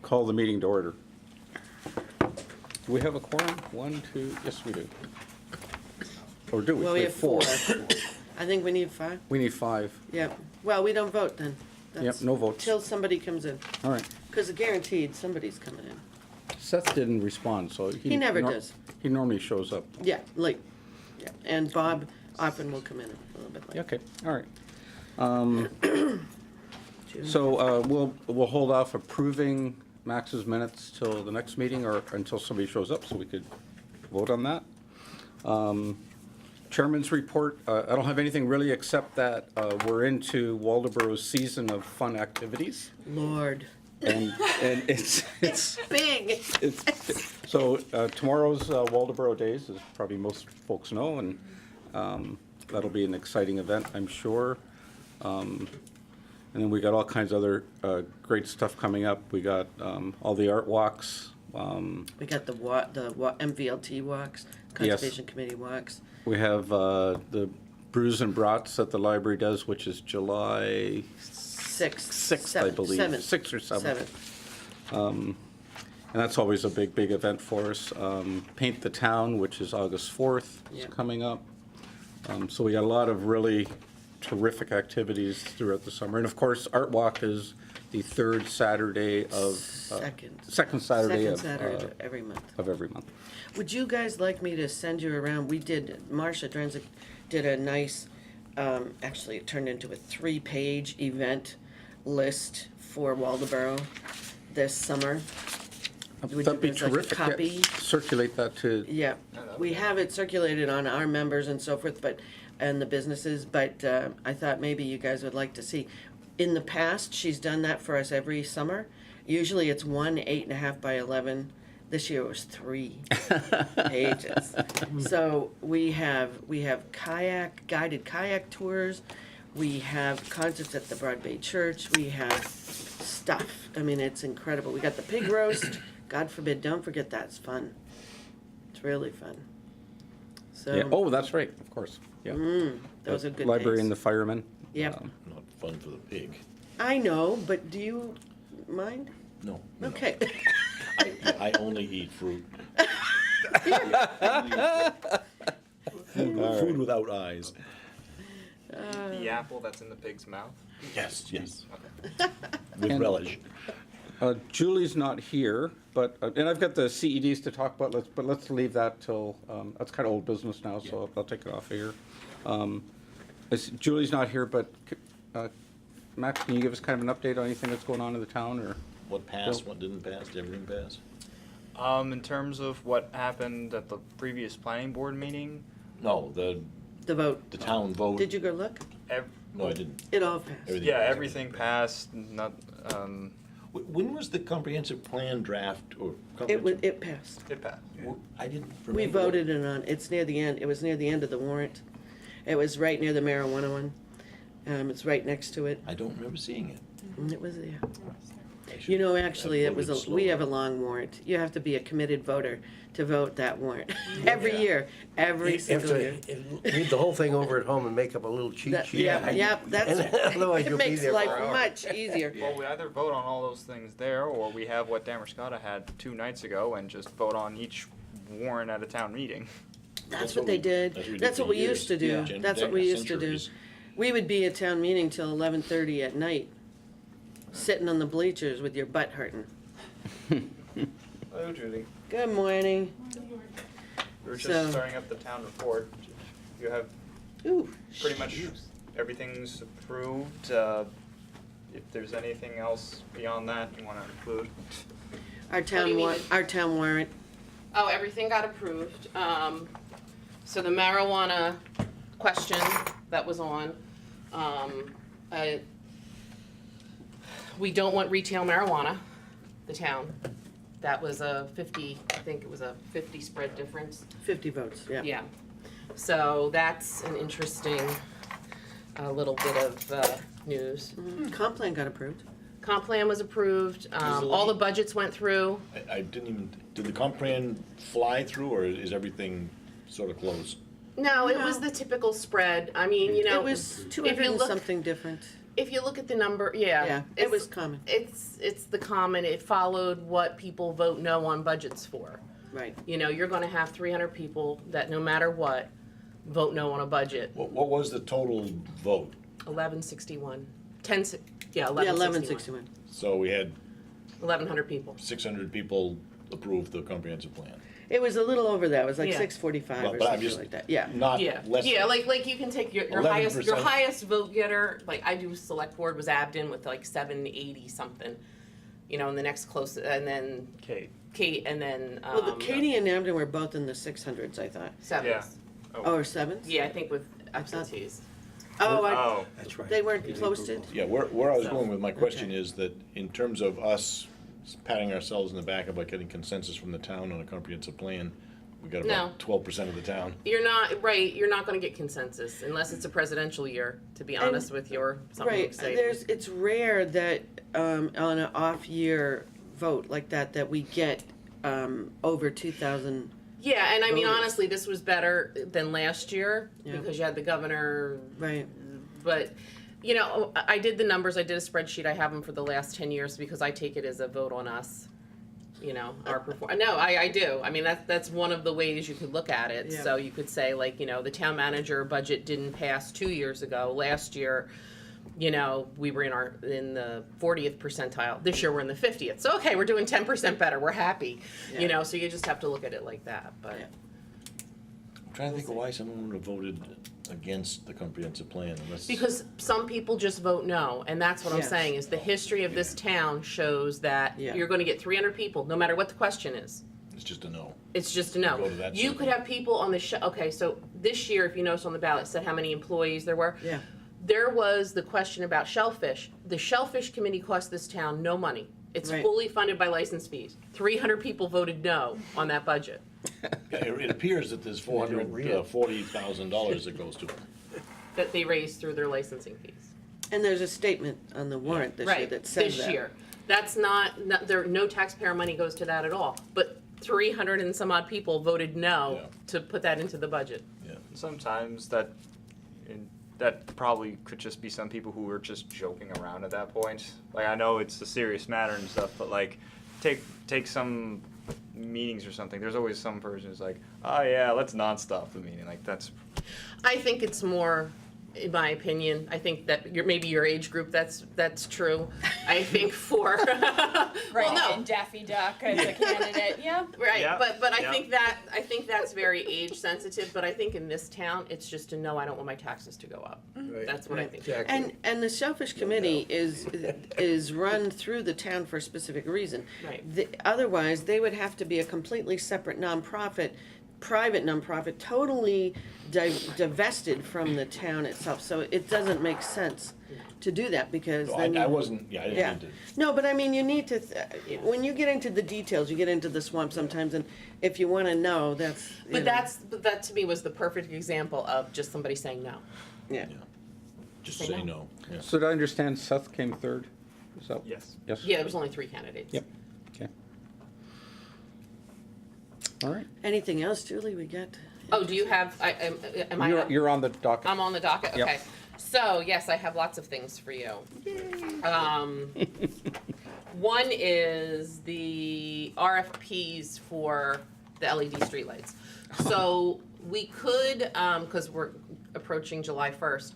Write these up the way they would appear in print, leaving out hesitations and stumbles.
call the meeting to order. Do we have a quorum? 1, 2, yes we do. Or do we? Well, we have 4. Four. I think we need 5. We need 5. Yep. Well, we don't vote then. Yep, no votes. Till somebody comes in. All right. Because guaranteed, somebody's coming in. Seth didn't respond, so He never does. He normally shows up. Yeah, late. Yeah. And Bob often will come in a little bit late. Okay, all right. So we'll hold off approving Max's minutes till the next meeting or until somebody shows up so we could vote on that. Chairman's report, I don't have anything really except that we're into Waldoboro's season of fun activities. Lord. And it's Big. so tomorrow's Waldoboro Days, as probably most folks know, and that'll be an exciting event, I'm sure. And then we got all kinds of other great stuff coming up. We got all the art walks. We got the MVLT walks, Conservation Committee walks. We have the Brews and Brats that the library does, which is July 6th, I believe. 6th or 7th. And that's always a big event for us. Paint the Town, which is August 4th, is coming up. So we got a lot of really terrific activities throughout the summer. And of course, Art Walk is the third Saturday of... second Saturday of every month. Of every month. Would you guys like me to send you around? Marcia Drenzik did a nice, actually it turned into a 3-page event list for Waldoboro this summer. That'd be terrific. Like a copy? Yeah, circulate that to... Yeah, we have it circulated on our members and so forth, and the businesses, but I thought maybe you guys would like to see. In the past, she's done that for us every summer. Usually it's 1 8.5 by 11. This year it was 3 pages. So we have guided kayak tours. We have concerts at the Broad Bay Church. We have stuff. I mean, it's incredible. We got the pig roast. God forbid, don't forget that. It's fun. It's really fun. So. Yeah. Oh, that's right, of course. Yeah. Those are good Library days. and the firemen. Yep. Not fun for the pig. I know, but do you mind? No. Okay. I only eat fruit. Food without eyes. The apple that's in the pig's mouth? Yes. Okay. With And- relish. Julie's not here, but and I've got the CEDs to talk about. Let's leave that till that's kind of old business now, so I'll take it off of here. Julie's not here, but Max, can you give us kind of an update on anything that's going on in the town, or What passed, what didn't pass, did everything pass? In terms of what happened at the previous planning board meeting, No, The vote. the town vote. Did you go look? No, I didn't. It all passed. Everything yeah, passed. everything passed. Not When was the comprehensive plan draft or? It passed. it passed. I didn't remember. We voted it on. It's near the end. It was near the end of the warrant. It was right near the marijuana one. It's right next to it. I don't remember seeing it. And it was there. I should You know, have actually, it was. voted We slower. have a long warrant. You have to be a committed voter to vote that warrant every year, every You have single year. to read the whole thing over at home and make up a little cheat That- sheet. yeah, that's. Otherwise It you'll be makes there for life hours. much easier. Well, we either vote on all those things there, or we have what Damerscotta had 2 nights ago and just vote on each warrant at a town meeting. That's what they did. That's what we used to do. Yeah. That's what we used to do. Centuries. We would be at town meeting till 11:30 at night, sitting on the bleachers with your butt hurting. Hello, Judy. Good morning. We were just So- starting up the town report. You have Ooh, pretty much everything's approved. If there's anything else beyond that you want to include. our What do town you mean? our town warrant. Oh, everything got approved. So the marijuana question that was on, we don't want retail marijuana, the town. That was I think it was a 50 spread difference. 50 votes, yeah. Yeah. So that's an interesting little bit of news. Comp plan got approved. Comp plan was approved. All the budgets went through. I didn't even, did the comp plan fly through or is everything sort of closed? No, it No. was the typical spread. I mean, you know, It was if 200 you and look, something different. If you look at the number, yeah. Yeah, it it's- was common, It's the common, it followed what people vote no on budgets for. right. You know, you're gonna have 300 people that no matter what, vote no on a budget. What was the total vote? 1161, 10, yeah, Yeah, 1161. 1161. So we had 1,100 people. 600 people approve the comprehensive plan. It was a little over that, it was like Yeah. 645 Well, or but I'm something just like that, yeah. not Yeah, less. yeah, like you can take your highest 11%. vote getter, like I do select board was Abden with like 780 something, you know, and the next closest, and then Kate. Kate, and then, Well, Katie and Amden were both in the 600s, I thought. sevens. Oh, or 7s? Yeah, I think with absentees. Oh, Oh, That's right. they weren't posted? Yeah, where I was So- going with my question Okay. is that in terms of us patting ourselves in the back about getting consensus from the town on a comprehensive plan, we got No. about 12% of the town. You're not, right, you're not gonna get consensus unless it's a presidential year, to be honest with you, or something Right, exciting. it's rare that, on an off-year vote like that we get, over 2,000. Yeah, and I mean, voters. honestly, this was better than last year, Yeah. because you had the governor, Right, but, you know, I did the numbers, I did a spreadsheet, I have them for the last 10 years, because I take it as a vote on us, you know, our no, I do, I mean, that's one of the ways you could look at it, Yeah. so you could say, like, you know, the town manager budget didn't pass 2 years ago, last year, you know, we were in the 40th percentile, this year we're in the 50th, so okay, we're doing 10% better, we're happy, Yeah. you know, so you just have to look at it like that, but. Yeah. I'm trying to think of why someone would have voted against the comprehensive plan unless. Because some people just vote no, and that's what I'm Yes. saying, is the history of this town shows that Yeah. you're gonna get 300 people, no matter what the question is. It's just a no. It's just a no. Go to that You circle. could have people on the okay, so this year, if you notice on the ballot, it said how many employees there were. yeah. There was the question about shellfish. The shellfish committee cost this town no money. It's Right. fully funded by license fees. 300 people voted no on that budget. It appears that there's $440,000 that goes to it. That they raised through their licensing fees. And there's a statement on the warrant this year Right, that says this that. year. That's not, there, no taxpayer money goes to that at all. But 300 and some odd people voted no Yeah. to put that into the budget. sometimes that probably could just be some people who were just joking around at that point. Like, I know it's a serious matter and stuff, but like, take some meetings or something. There's always some person who's like, oh yeah, let's not stop the meeting. Like, that's I think it's more, in my opinion, I think that maybe your age group, that's true. I think for, Right, well, no, and Daffy Duck as a candidate, yeah. right, Yeah, but I yeah. think that's very age sensitive, but I think in this town, it's just a no, I don't want my taxes to go up. Right. That's what I think. Exactly. And the Shellfish Committee is run through the town for a specific reason. Right. Otherwise, they would have to be a completely separate nonprofit, private nonprofit, totally divested from the town itself. So it doesn't make sense to do that, because So then I you- wasn't, I Yeah, didn't mean to. no, but I mean, you need to, when you get into the details, you get into the swamp sometimes, and if you wanna know, that's, you But know, but that to me was the perfect example of just somebody saying no. yeah. Just Say say no. no. Yeah. So did I understand Seth came third? Is that? yes. Yes? Yeah, there was only 3 candidates. Yep. Okay. All right. Anything else, Julie, we got? Oh, do you have, am I up? You're on the docket. I'm on the docket, Yep. okay. So, yes, I have lots of things for you. One is the RFPs for the LED streetlights. So we could, because we're approaching July 1st,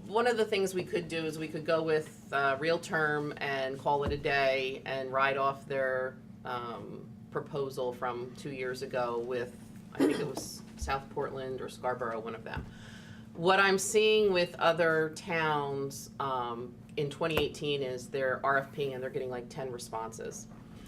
one of the things we could do is we could go with Real Term and call it a day and write off their proposal from 2 years ago with, I think it was South Portland or Scarborough, one of them. What I'm seeing with other towns in 2018 is they're RFPing and they're getting like 10 responses.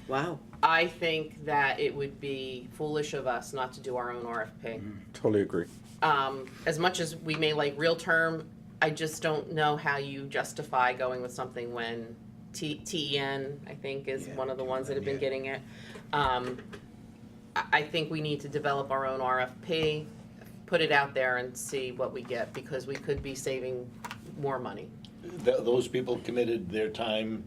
Wow, I think that it would be foolish of us not to do our own RFP. Totally agree. As much as we may like Real Term, I just don't know how you justify going with something when TEN, I think, is one of the ones that have been getting it. I think we need to develop our own RFP, put it out there and see what we get, because we could be saving more money. Those people committed their time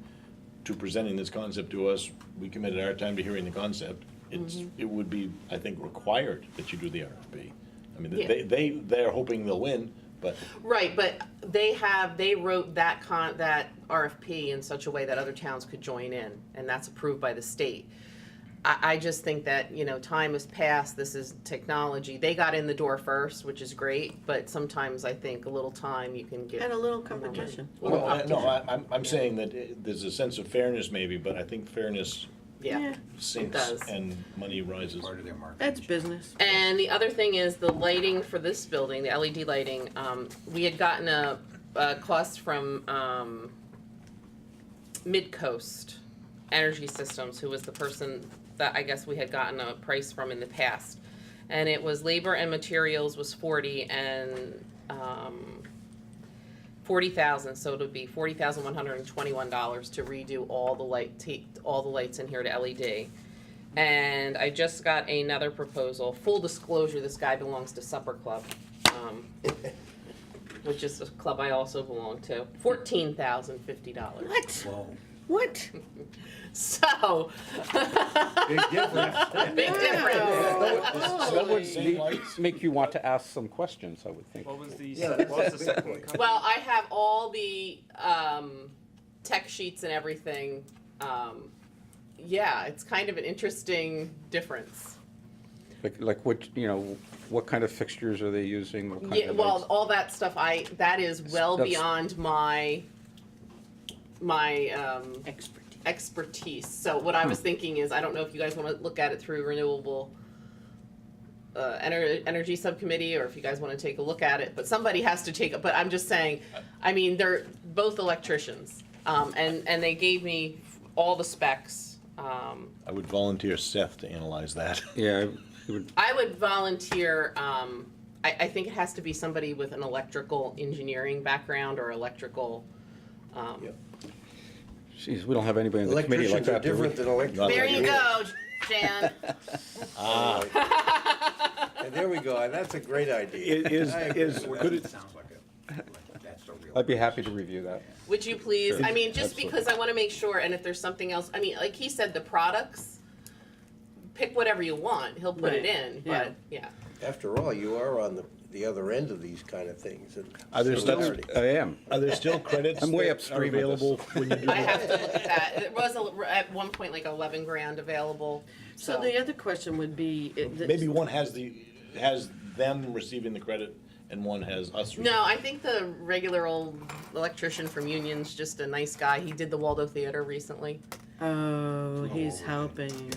to presenting this concept to us. We committed our time to hearing the concept. It would be, I think, required that you do the RFP. I mean, Yeah. they're hoping they'll win, but Right, but they wrote that RFP in such a way that other towns could join in, and that's approved by the state. I just think that, time has passed, this is technology. They got in the door first, which is great, but sometimes I think a little time you can get. And a little competition. Little competition. I'm saying that there's a sense of fairness maybe, but I think fairness Yeah. sinks does. and money rises. Part of their market. That's business. And the other thing is the lighting for this building, the LED lighting. We had gotten a cost from Midcoast Energy Systems, who was the person that I guess we had gotten a price from in the past. And it was labor and materials was 40 and 40,000, so it would be $40,121 to redo all the lights in here to LED. And I just got another proposal. Full disclosure, this guy belongs to Supper Club, which is a club I also belong to. $14,050. What? Whoa. What? So. Big difference. Big difference. That would same lights. Make you want to ask some questions, I would think. What was the Yeah, what was the second one? Well, I have all the tech sheets and everything. Yeah, it's kind of an interesting difference. Like what kind of fixtures are they using? What kind Yeah, of well, lights? all that stuff that is well That's- beyond my expertise. So what I was thinking is, I don't know if you guys want to look at it through renewable energy subcommittee, or if you guys want to take a look at it, but somebody has to take it. But I'm just saying, I mean, they're both electricians, and they gave me all the specs. I would volunteer Seth to analyze that. Yeah, it would, I would volunteer. I think it has to be somebody with an electrical engineering background or electrical. Yep. geez, we don't have anybody in the committee like Electricians are that, do we? different than electricians. There you go, Jan. And there we go, that's a great idea. Could it, Sounds like that's a real. I'd be happy to review that. Would you please? Sure. I mean, just Absolutely. because I want to make sure, and if there's something else, I mean, like he said, the products, pick whatever you want, he'll put it Right. in, Yeah. but, yeah. After all, you are on the other end of these kind of things. and Are there still- similarities. I am. Are there still credits I'm way that upstream are with this. available when you do I have that? to look at that. It was at one point like 11 grand available, So so. the other question would be. Maybe one has them receiving the credit and one has us. No, I think the regular old electrician from Union's just a nice guy. He did the Waldo Theater recently. Oh, he's helping.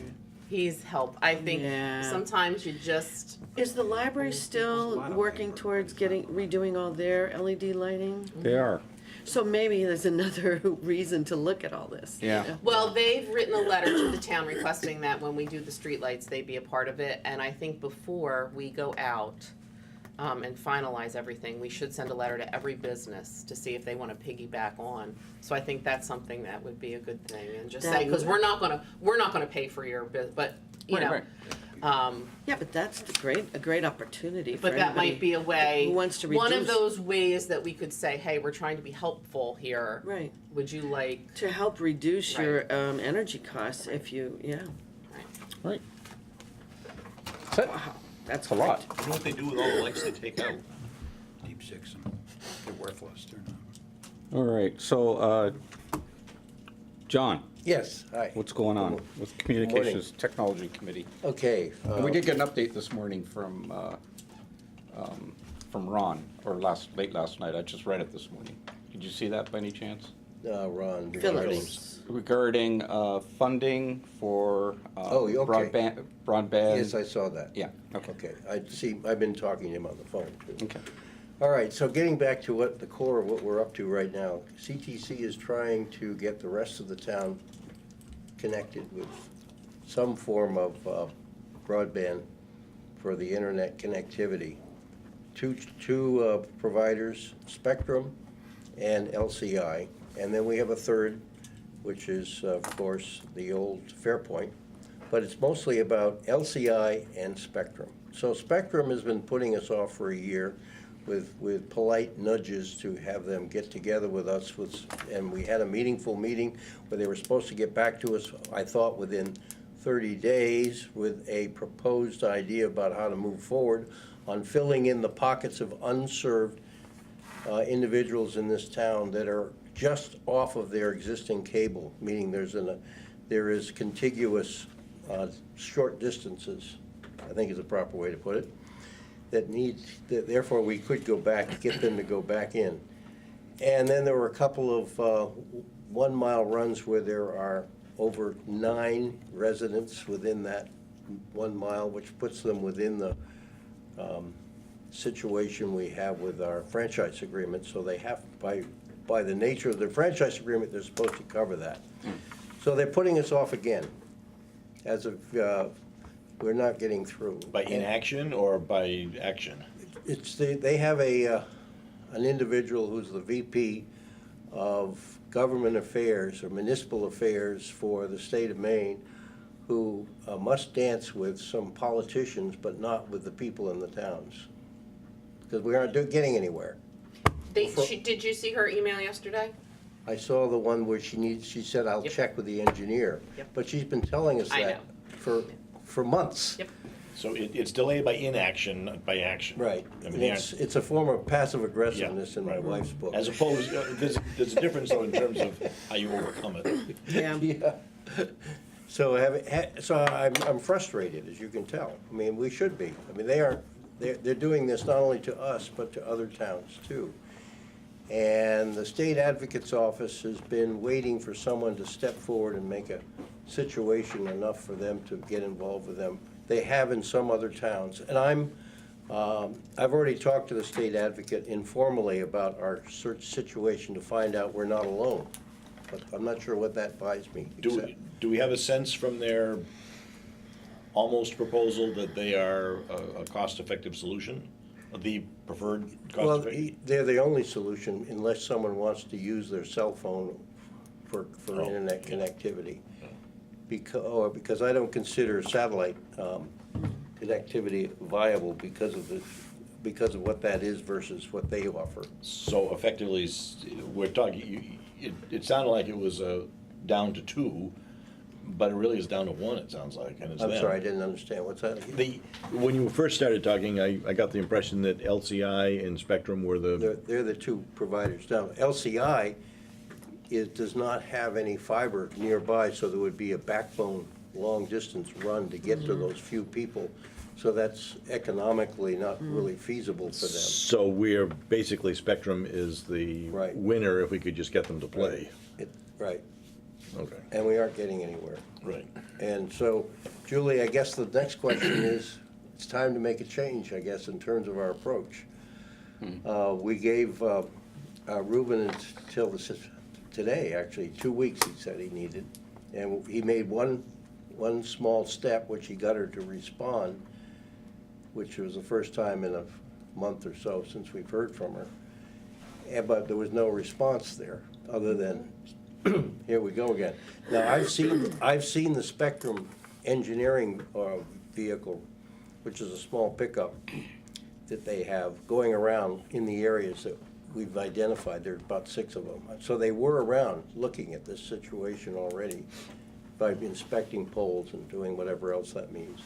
He's helped. I think Yeah. sometimes you just, Is the library still working towards redoing all their LED lighting? They are. So maybe there's another reason to look at all this. Yeah. well, they've written a letter to the town requesting that when we do the streetlights, they be a part of it. And I think before we go out and finalize everything, we should send a letter to every business to see if they want to piggyback on. So I think that's something that would be a good thing, and just say, because we're not gonna pay for your but you Right, know. right. Yeah, but that's a great opportunity for But that anybody might be a way. who wants to One of reduce- those ways that we could say, hey, we're trying to be helpful here. Right, Would you like? to help reduce your energy costs if you, Right. That's it. wow, that's That's a lot. You know what they do with all the lights they take out? Deep six, and they're worthless, they're not. All right, so, John, Yes, hi. what's going on with Communications Technology Committee? Okay. And we did get an update this morning from Ron, or late last night. I just read it this morning. Did you see that by any chance? Ron. Phillips. Regarding funding for Oh, okay. broadband. Yes, I saw that. Yeah, okay. Okay, I've been talking to him on the phone too. Okay. All right, so getting back to what the core of what we're up to right now, CTC is trying to get the rest of the town connected with some form of broadband for the internet connectivity. Two providers, Spectrum and LCI, and then we have a third, which is, of course, the old Fairpoint, but it's mostly about LCI and Spectrum. So Spectrum has been putting us off for a year with polite nudges to have them get together with us, and we had a meaningful meeting where they were supposed to get back to us, I thought, within 30 days with a proposed idea about how to move forward on filling in the pockets of unserved individuals in this town that are just off of their existing cable, meaning there is contiguous short distances, I think is a proper way to put it, that therefore we could go back, get them to go back in. And then there were a couple of 1 mile runs where there are over 9 residents within that 1 mile, which puts them within the situation we have with our franchise agreement. So they have, by the nature of the franchise agreement, they're supposed to cover that. So they're putting us off again, as of, we're not getting through. By inaction or by action? They have an individual who's the VP of Government Affairs or Municipal Affairs for the state of Maine, who must dance with some politicians, but not with the people in the towns, because we aren't getting anywhere. Did you see her email yesterday? I saw the one where she said, I'll Yep. check with the engineer. Yep. But she's been telling us I that for months. Yep. So it's delayed by inaction, not by action. Right. I And mean, it's a form of passive aggressiveness in my right. wife's book. As opposed, there's a difference though in terms of how you overcome it. Yeah. Yeah. So I'm frustrated, as you can tell. I mean, we should be. I mean, they're doing this not only to us, but to other towns too. And the state advocate's office has been waiting for someone to step forward and make a situation enough for them to get involved with them. They have in some other towns. And I've already talked to the state advocate informally about our search situation to find out we're not alone. But I'm not sure what that buys me. Do we have a sense from their almost proposal that they are a cost-effective solution? The preferred Well, cost-effective? they're the only solution unless someone wants to use their cell phone for Oh, internet yeah. connectivity. Because I don't consider satellite connectivity viable because of what that is versus what they offer. So effectively, we're talking, it sounded like it was down to 2, but it really is down to 1, it sounds like, and it's I'm them. sorry, I didn't understand. What's that? When you first started talking, I got the impression that LCI and Spectrum were They're the two providers. Now, LCI does not have any fiber nearby, so there would be a backbone long-distance run to get to those few people. So that's economically not really feasible for them. So we're, basically Spectrum is the Right. winner if we could just get them to play. Right, Okay, and we aren't getting anywhere. right. And so, Julie, I guess the next question is, it's time to make a change, I guess, in terms of our approach. We gave Reuben until today, actually, 2 weeks he said he needed. And he made one small step, which he got her to respond, which was the first time in a month or so since we've heard from her. But there was no response there, other than, here we go again. Now, I've seen the Spectrum engineering vehicle, which is a small pickup that they have going around in the areas that we've identified. There's about 6 of them. So they were around looking at this situation already by inspecting poles and doing whatever else that means.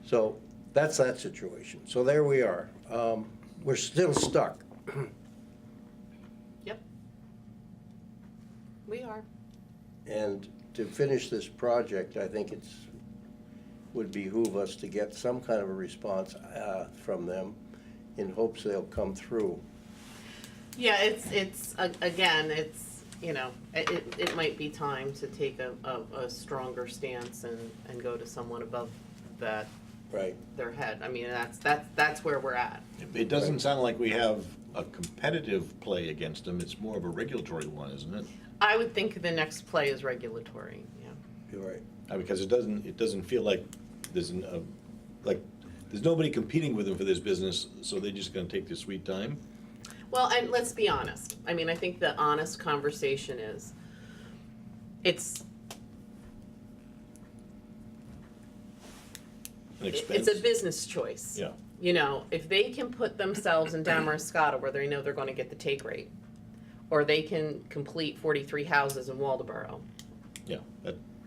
So that's that situation. So there we are. We're still stuck. Yep. We are. And to finish this project, I think would behoove us to get some kind of a response from them in hopes they'll come through. Yeah, it's again, it's, you know, it might be time to take a stronger stance and go to someone above that, Right. their head. I mean, that's where we're at. It doesn't sound like we have a competitive play against them, it's more of a regulatory one, isn't it? I would think the next play is regulatory, yeah. You're right. Because it doesn't feel like there's there's nobody competing with them for this business, so they're just gonna take their sweet time? Well, and let's be honest. I mean, I think the honest conversation is, it's An expense? it's a business choice. Yeah. You know, if they can put themselves in Damariscotta where they know they're gonna get the take rate, or they can complete 43 houses in Waldoboro, Yeah,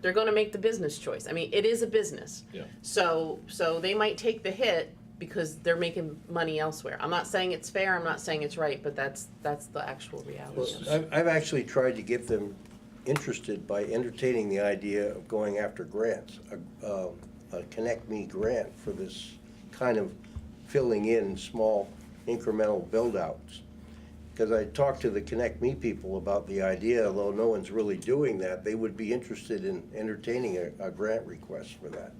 they're gonna make the business choice. I mean, it is a business. yeah. So they might take the hit because they're making money elsewhere. I'm not saying it's fair, I'm not saying it's right, but that's the actual reality. Well, I've actually tried to get them interested by entertaining the idea of going after grants, a Connect Me grant for this kind of filling in small incremental build-outs. Because I talked to the Connect Me people about the idea, although no one's really doing that, they would be interested in entertaining a grant request for that.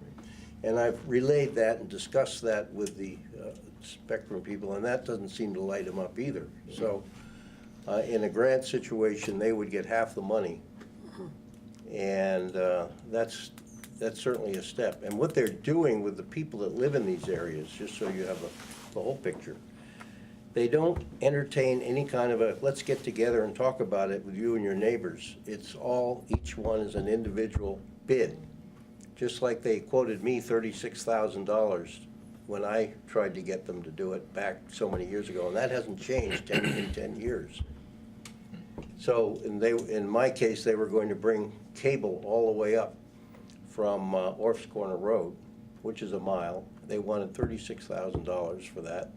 And I've relayed that and discussed that with the Spectrum people, and that doesn't seem to light them up either. So in a grant situation, they would get half the money. And that's certainly a step. And what they're doing with the people that live in these areas, just so you have the whole picture, they don't entertain any kind of a, let's get together and talk about it with you and your neighbors. It's all, each one is an individual bid. Just like they quoted me $36,000 when I tried to get them to do it back so many years ago, and that hasn't changed in 10 years. So, in my case, they were going to bring cable all the way up from Orf's Corner Road, which is a mile. They wanted $36,000 for that.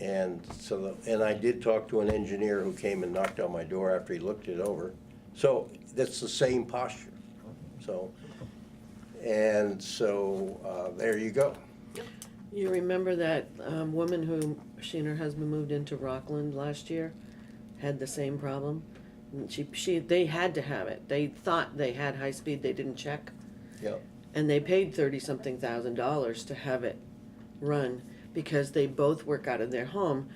And so, and I did talk to an engineer who came and knocked on my door after he looked it over. So that's the same posture. So, and so there you go. You remember that woman who, she and her husband moved into Rockland last year, had the same problem? And they had to have it. They thought they had high speed, they didn't check. Yep. And they paid $30-something thousand to have it run, because they both work out of their home,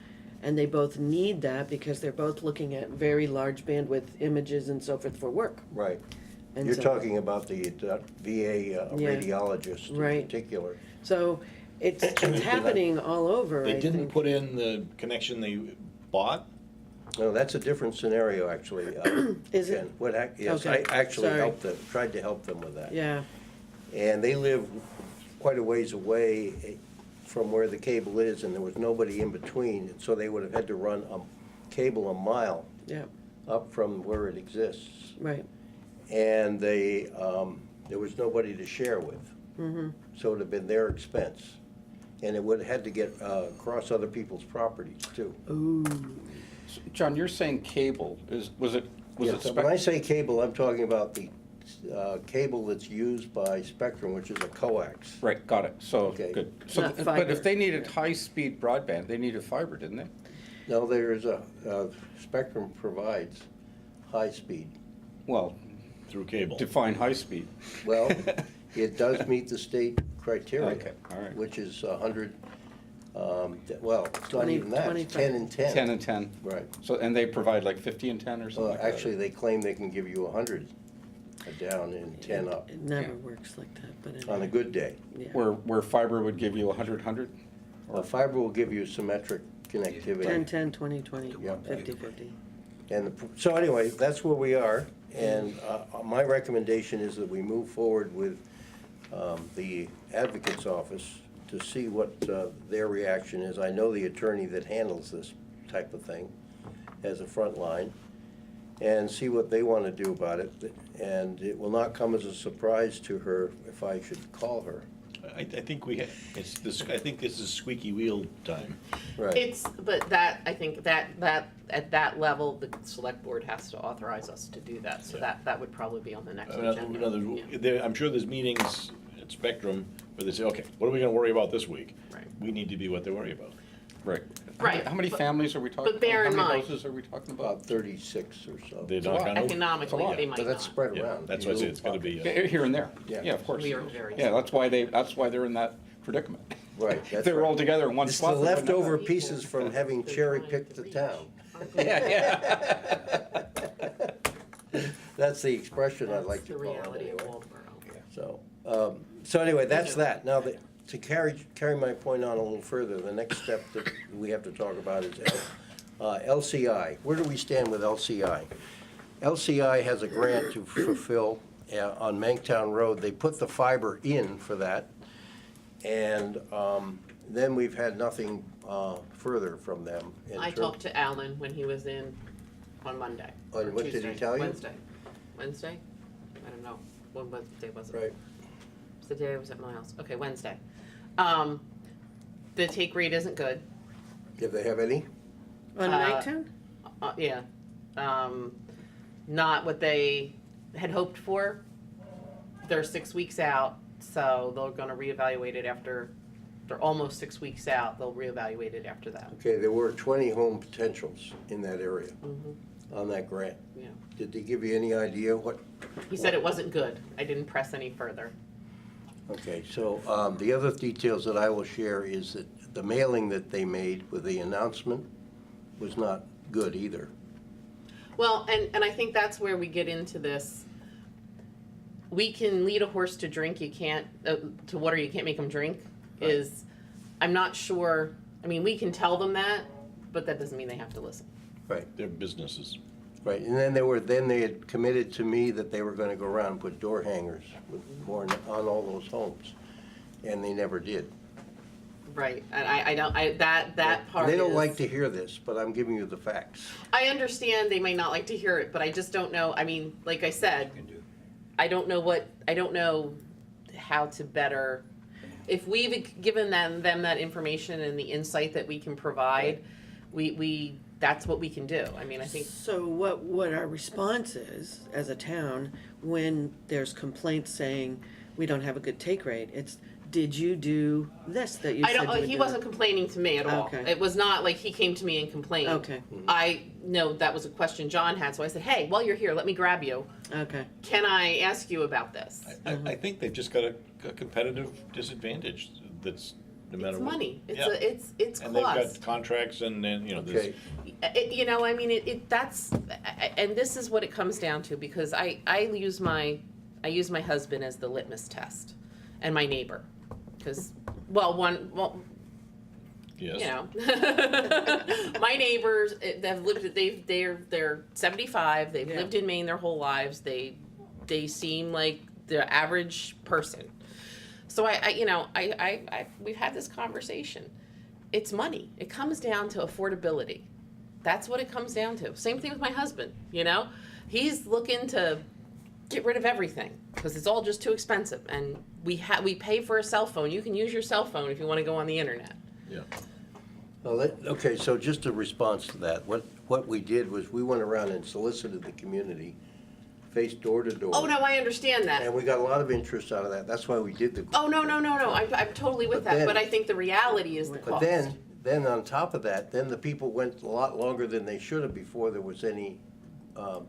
and they both need that because they're both looking at very large bandwidth images and so forth for work. Right. And You're so- talking about the VA radiologist in Right. particular. So it's happening all over, They I didn't think. put in the connection they bought? No, that's a different scenario, actually. Is it? Ken. Yes, I Okay, actually sorry. helped them, tried to help them with that. Yeah, And they live quite a ways away from where the cable is, and there was nobody in between, and so they would have had to run a cable a mile yeah, up from where it exists. right. And they, there was nobody to share with. So it would have been their expense. And it would have had to get across other people's properties too. Ooh, John, you're saying cable, was it Yes, when I say cable, I'm talking about the cable that's used by Spectrum, which is a coax. Right, got it, so, Okay. good. So, Not but fiber. if they needed high-speed broadband, they needed fiber, didn't they? No, there's Spectrum provides high speed. Well, Through cable. define high-speed. Well, it does meet the state criteria. Okay, all right. Which is 100, well, it's not 20, even that, it's 25. 10 and 10. 10 and 10. Right. So, and they provide like 50 and 10 or something Well, like that? actually, they claim they can give you 100 down and 10 up it never Yeah. works like that, but on a anyway, good day. yeah. Where fiber would give you 100? Fiber will give you symmetric connectivity. 10, 20, 20, Yeah. 50, 50. And so anyway, that's where we are, and my recommendation is that we move forward with the advocate's office to see what their reaction is. I know the attorney that handles this type of thing as a front line, and see what they want to do about it. And it will not come as a surprise to her if I should call her. I think I think this is squeaky wheel time. Right. But that, I think that at that level, the select board has to authorize us to do that, so Yeah. that would probably be on the next In agenda. other- Yeah. I'm sure there's meetings at Spectrum where they say, okay, what are we gonna worry about this week? Right. We need to be what they worry about. Right. Right, How many but- families are we talking about? but bear in How many mind- houses are we talking about? About 36 or so. They a knock lot. on over. Economically, lot. they might But that's not. spread Yeah, around. that's why I say it's gonna be, Here and there. Yeah. Yeah, of course. We are very. Yeah, that's why they're in that predicament. Right, If that's they were all right. together in one It's the spot. they wouldn't have leftover that. pieces from having cherry-picked the town. Yeah, That's the expression I That's like to the call it reality of anyway. Waldeboro. So anyway, that's that. Now, to carry my point on a little further, the next step that we have to talk about is LCI. Where do we stand with LCI? LCI has a grant to fulfill on Manktown Road. They put the fiber in for that, and then we've had nothing further from them. I talked to Alan when he was in on Monday. Oh, or what did he Tuesday. tell you? Wednesday? I don't know. What day was it? Right. It's the day I was at Miles. Okay, Wednesday. the take rate isn't good. If they have any? On Uh, Nighttown? Yeah. Not what they had hoped for. They're 6 weeks out, so they're gonna reevaluate it after, they're almost 6 weeks out, they'll reevaluate it after that. Okay, there were 20 home potentials in that area on that grant. Yeah. Did they give you any idea what? He said it wasn't good. I didn't press any further. Okay, so the other details that I will share is that the mailing that they made with the announcement was not good either. Well, and I think that's where we get into this. We can lead a horse to drink, you can't, to water, you can't make them drink, Right. is, I'm not sure, I mean, we can tell them that, but that doesn't mean they have to listen. Right, Their businesses. right. And then they had committed to me that they were gonna go around and put door hangers with more on all those homes. And they never did. Right, and that part They don't is- like to hear this, but I'm giving you the facts. I understand they may not like to hear it, but I just don't know, I mean, like I said, You can do. I don't know how to better, if we've given them that information and the insight that we can provide, that's what we can do. I mean, I think, So what our response is, as a town, when there's complaints saying we don't have a good take rate, it's, did you do this that you I said you don't, would he do? wasn't complaining to me at all. Okay. It was not like he came to me and complained. Okay, I know that was a question John had, so I said, hey, while you're here, let me grab you. okay. Can I ask you about this? I think they've just got a competitive disadvantage that's no matter It's what. money. It's Yeah. it's And they've cost. got contracts and then, you know, there's, Okay, You know, I mean, that's, and this is what it comes down to, because I use my husband as the litmus test, and my neighbor, because, yes. you know, my neighbors, they've lived, they're 75, they've Yeah. lived in Maine their whole lives, they seem like the average person. So we've had this conversation. It's money. It comes down to affordability. That's what it comes down to. Same thing with my husband, you know? He's looking to get rid of everything because it's all just too expensive. And we pay for a cell phone. You can use your cell phone if you want to go on the internet. Yeah. well, okay, so just a response to that, what we did was we went around and solicited the community, faced door to door. Oh, no, I understand that. And we got a lot of interest out of that. That's why we did the. Oh, no. I'm totally with But that. then- But I think the reality is the But cost. then on top of that, then the people went a lot longer than they should have before there was any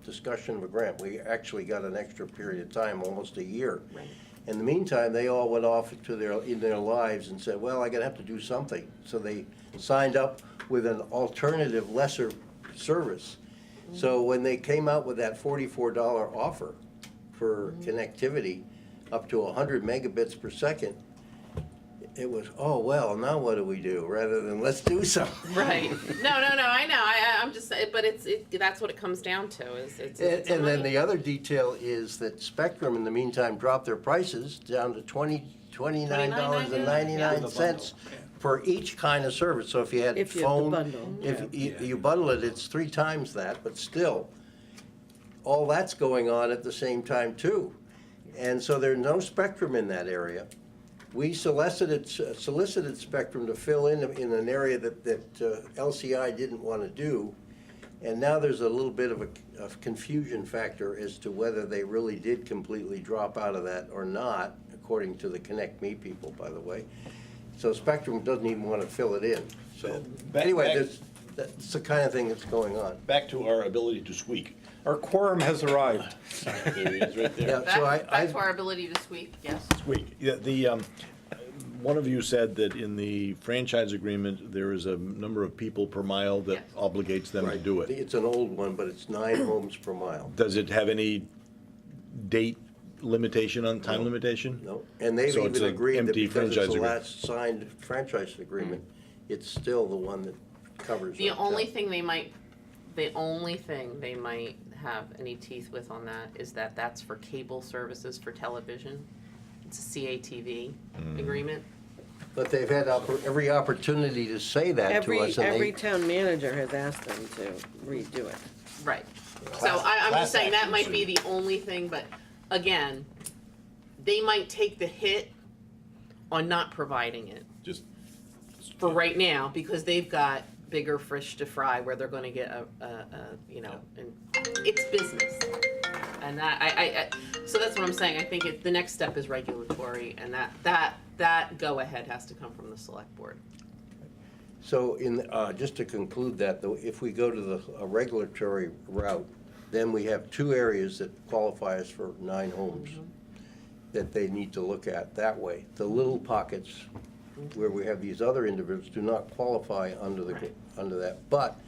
discussion of a grant. We actually got an extra period of time, almost a year. Right. In the meantime, they all went off in their lives and said, well, I'm gonna have to do something. So they signed up with an alternative, lesser service. So when they came out with that $44 offer for connectivity up to 100 megabits per second, it was, oh, well, now what do we do? Rather than let's do something. Right. No, I know. I'm just, but that's what it comes down to is it's And then money. the other detail is that Spectrum, in the meantime, dropped their prices down to $29.99 for each kind of service. So if you had If you have the phone, bundle. if you bundle it, it's 3 times that, but still, all that's going on at the same time too. And so there's no Spectrum in that area. We solicited Spectrum to fill in an area that LCI didn't want to do. And now there's a little bit of a confusion factor as to whether they really did completely drop out of that or not, according to the Connect Me people, by the way. So Spectrum doesn't even want to fill it in. So anyway, that's the kind of thing that's going on. Back to our ability to squeak. Our quorum has arrived. There he is, right there. Yeah, so Back to our ability to squeak, yes. Squeak. Yeah, one of you said that in the franchise agreement, there is a number of people per mile that Yes. obligates them to do it. It's an old one, but it's 9 homes per mile. Does it have any date limitation on, time limitation? No, and they've So it's even an agreed that empty because it's franchise the agreement. last signed franchise agreement, it's still the one that covers. The that. only thing they might have any teeth with on that is that that's for cable services for television. It's a CATV agreement. But they've had every opportunity to say that to us, and Every they, town manager has asked them to redo it. Right. So I'm just saying that Class might be the only thing, but again, they might take the hit on not providing it. Just for right now, because they've got bigger fish to fry where they're gonna get you know, and it's business. And that, so that's what I'm saying, I think the next step is regulatory, and that go-ahead has to come from the select board. So just to conclude that, though, if we go to the regulatory route, then we have 2 areas that qualify us for 9 homes that they need to look at that way. The little pockets where we have these other individuals do not qualify under that. But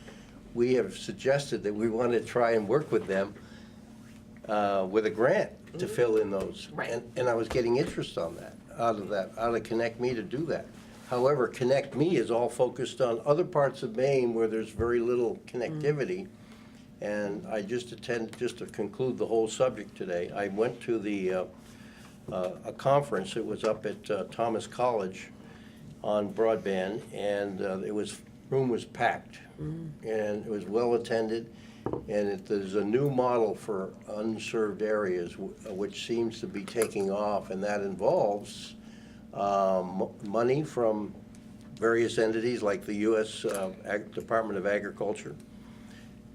we have suggested that we want to try and work with them with a grant to fill in those. Right. And I was getting interest on that, out of Connect Me to do that. However, Connect Me is all focused on other parts of Maine where there's very little connectivity. And I just to conclude the whole subject today, I went to a conference. It was up at Thomas College on broadband, and room was packed. And it was well attended. And there's a new model for unserved areas which seems to be taking off, and that involves money from various entities like the U.S. Department of Agriculture,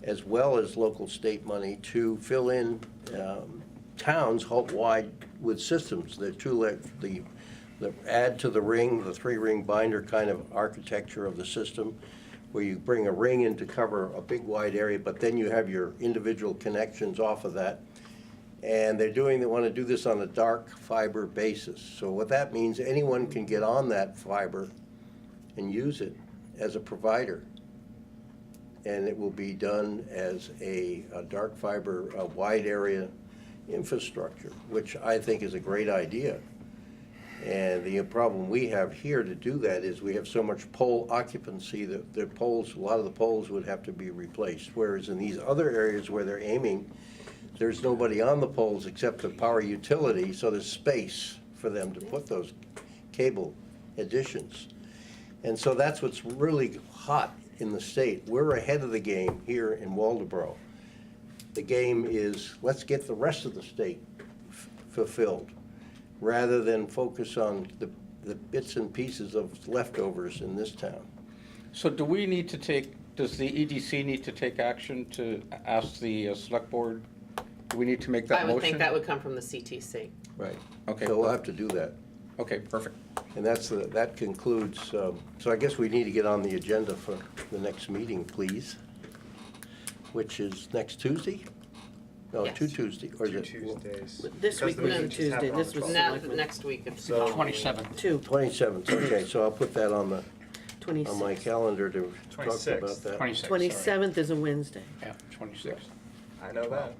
as well as local state money to fill in towns wide with systems. The add to the ring, the 3-ring binder kind of architecture of the system, where you bring a ring in to cover a big wide area, but then you have your individual connections off of that. And they want to do this on a dark fiber basis. So what that means, anyone can get on that fiber and use it as a provider. And it will be done as a dark fiber, wide area infrastructure, which I think is a great idea. And the problem we have here to do that is we have so much pole occupancy that a lot of the poles would have to be replaced. Whereas in these other areas where they're aiming, there's nobody on the poles except the power utility, so there's space for them to put those cable additions. And so that's what's really hot in the state. We're ahead of the game here in Waldoboro. The game is, let's get the rest of the state fulfilled, rather than focus on the bits and pieces of leftovers in this town. So does the EDC need to take action to ask the select board? Do we need to make that motion? I would think that would come from the CTC. Right. Okay. So we'll have to do that. Okay, perfect. And that concludes, so I guess we need to get on the agenda for the next meeting, please, which is next Tuesday? No, Yes. 2 Tuesday, or is it? Tuesdays. This week Because was the a Tuesday, happened on this the was 12th. Now, selectmen. next week, it's So- the following week. 27th. 27th, okay, so I'll put that on my 26th. calendar to talk 26th. about that. 26th. 27th is a Wednesday. Yeah, 26th. I know that.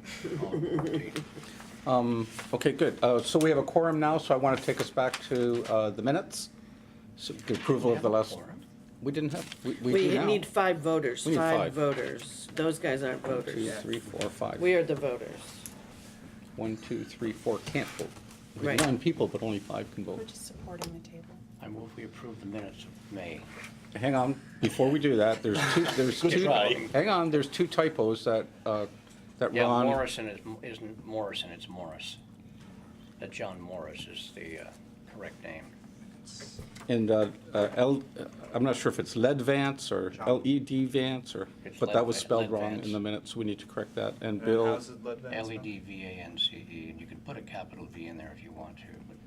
Okay, good. So we have a quorum now, so I want to take us back to the minutes. So the approval of the last, we didn't have, we do We now. need 5 voters, We need 5 5. voters. Those guys aren't 1, 2, voters. 3, 4, 5. We are the voters. 1, 2, 3, 4 can't vote. We Right. have 9 people, but only 5 can We're vote. just supporting the table. I move we approve the minutes of May. Hang on, before we do that, there's two, try. hang on, there's 2 typos that Yeah, Ron. Morrison isn't Morrison, it's Morris. That John Morris is the correct name. And I'm not sure if it's Led Vance or LED Vance or, It's but that was Led spelled wrong Vance. in the minutes, so we need to correct that. And And Bill, how's it Led Vance spelled? LEDVANCE, and you can put a capital V in there if you want to, but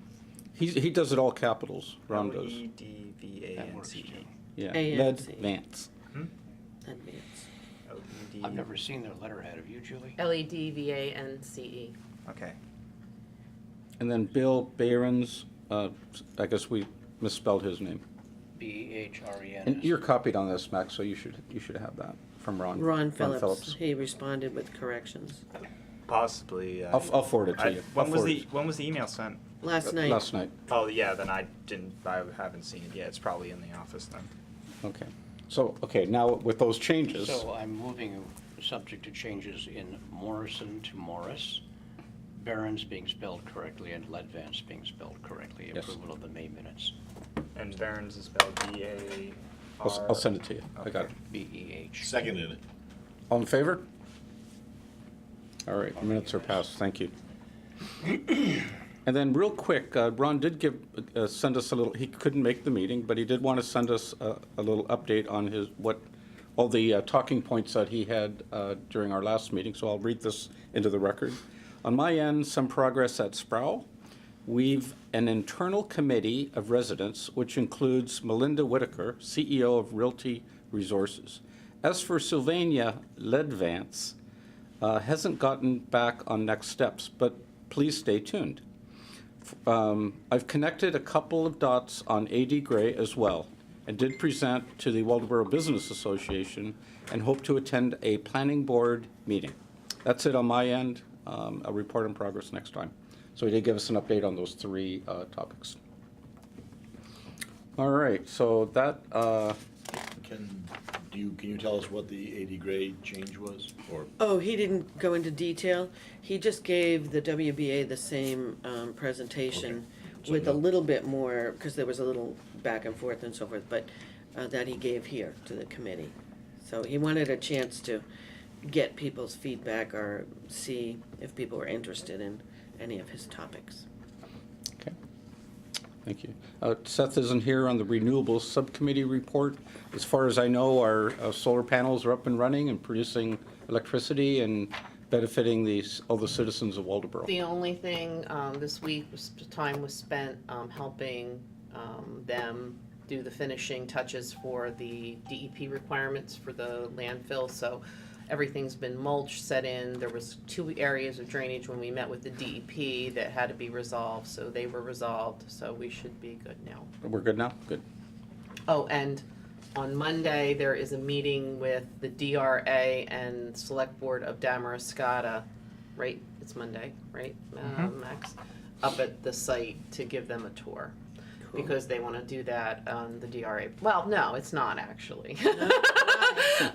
he does it all capitals, Ron does. that works too. LEDVANCE. Yeah, A-N-C. Led Vance. Advance. LED. I've never seen their letterhead, have you, Julie? LEDVANCE. Okay. And then Bill Behrens, I guess we misspelled his name. BEHRENS. And you're copied on this, Max, so you should have that from Ron. Ron Phillips. He responded with corrections. Possibly. I'll forward it to you. I'll forward it. When was the email sent? Last night. Last night. Oh yeah, then I haven't seen it yet. It's probably in the office then. Okay. So, okay, now with those changes, So I'm moving, subject to changes in Morrison to Morris, Barron's being spelled correctly, and Ledvance being spelled correctly. Yes. Approval of the May minutes. And Barron's is spelled B-A-R. I'll send it to you. I got it. BEH. Seconded it. All in favor? All right, minutes are passed. Thank you. And then real quick, Ron did send us a little, he couldn't make the meeting, but he did want to send us a little update on all the talking points that he had during our last meeting, so I'll read this into the record. On my end, some progress at Sproul. We've an internal committee of residents, which includes Melinda Whitaker, CEO of Realty Resources. As for Sylvania Ledvance, hasn't gotten back on next steps, but please stay tuned. I've connected a couple of dots on AD Gray as well, and did present to the Waldoboro Business Association and hope to attend a planning board meeting. That's it on my end. I'll report on progress next time. So he did give us an update on those 3 topics. All right, so that, Can you tell us what the 80 grade change was, or? Oh, he didn't go into detail. He just gave the WBA the same presentation Okay. So with a no- little bit more, because there was a little back and forth and so forth, but that he gave here to the committee. So he wanted a chance to get people's feedback or see if people were interested in any of his topics. okay. Thank you. Seth isn't here on the renewables subcommittee report. As far as I know, our solar panels are up and running and producing electricity and benefiting all the citizens of Waldoboro. The only thing this week time was spent helping them do the finishing touches for the DEP requirements for the landfill. So everything's been mulched, set in. There was 2 areas of drainage when we met with the DEP that had to be resolved, so they were resolved. So we should be good now. We're good now? Good. Oh, and on Monday, there is a meeting with the DRA and Select Board of Damariscotta, right? It's Monday, right, Max? Up at the site to give them a tour. Cool. Because they want to do that on the DRA. Well, no, it's not actually.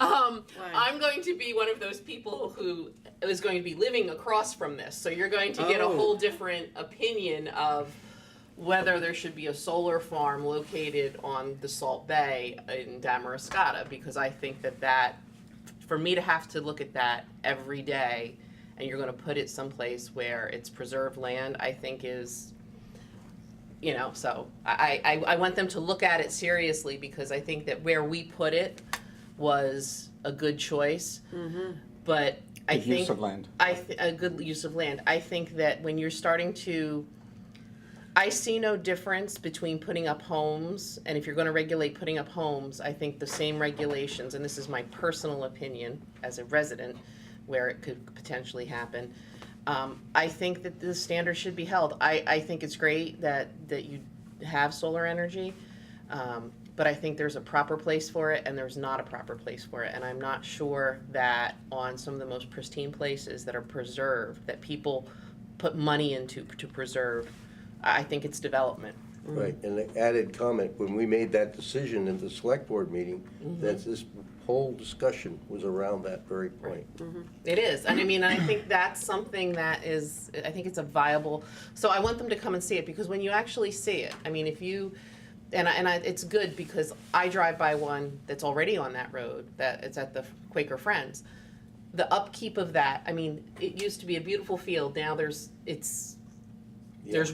I'm going to be one of those people who is going to be living across from this. So you're going to get a whole different opinion of whether there should be a solar farm located on the Salt Bay in Damariscotta, because I think that for me to have to look at that every day, and you're going to put it someplace where it's preserved land, I think is, so I want them to look at it seriously, because I think that where we put it was a good choice. But I Good think use of land. a good use of land. I think that when you're starting to, I see no difference between putting up homes, and if you're going to regulate putting up homes, I think the same regulations, and this is my personal opinion as a resident, where it could potentially happen. I think that the standard should be held. I think it's great that you have solar energy, but I think there's a proper place for it and there's not a proper place for it. And I'm not sure that on some of the most pristine places that are preserved, that people put money into to preserve, I think it's development. Right, and the added comment, when we made that decision in the select board meeting, that this whole discussion was around that very point. It is, and I mean, I think that's something that is, I think it's a viable, so I want them to come and see it, because when you actually see it, I mean, if you, it's good, because I drive by one that's already on that road, that it's at the Quaker Friends. The upkeep of that, I mean, it used to be a beautiful field, now there's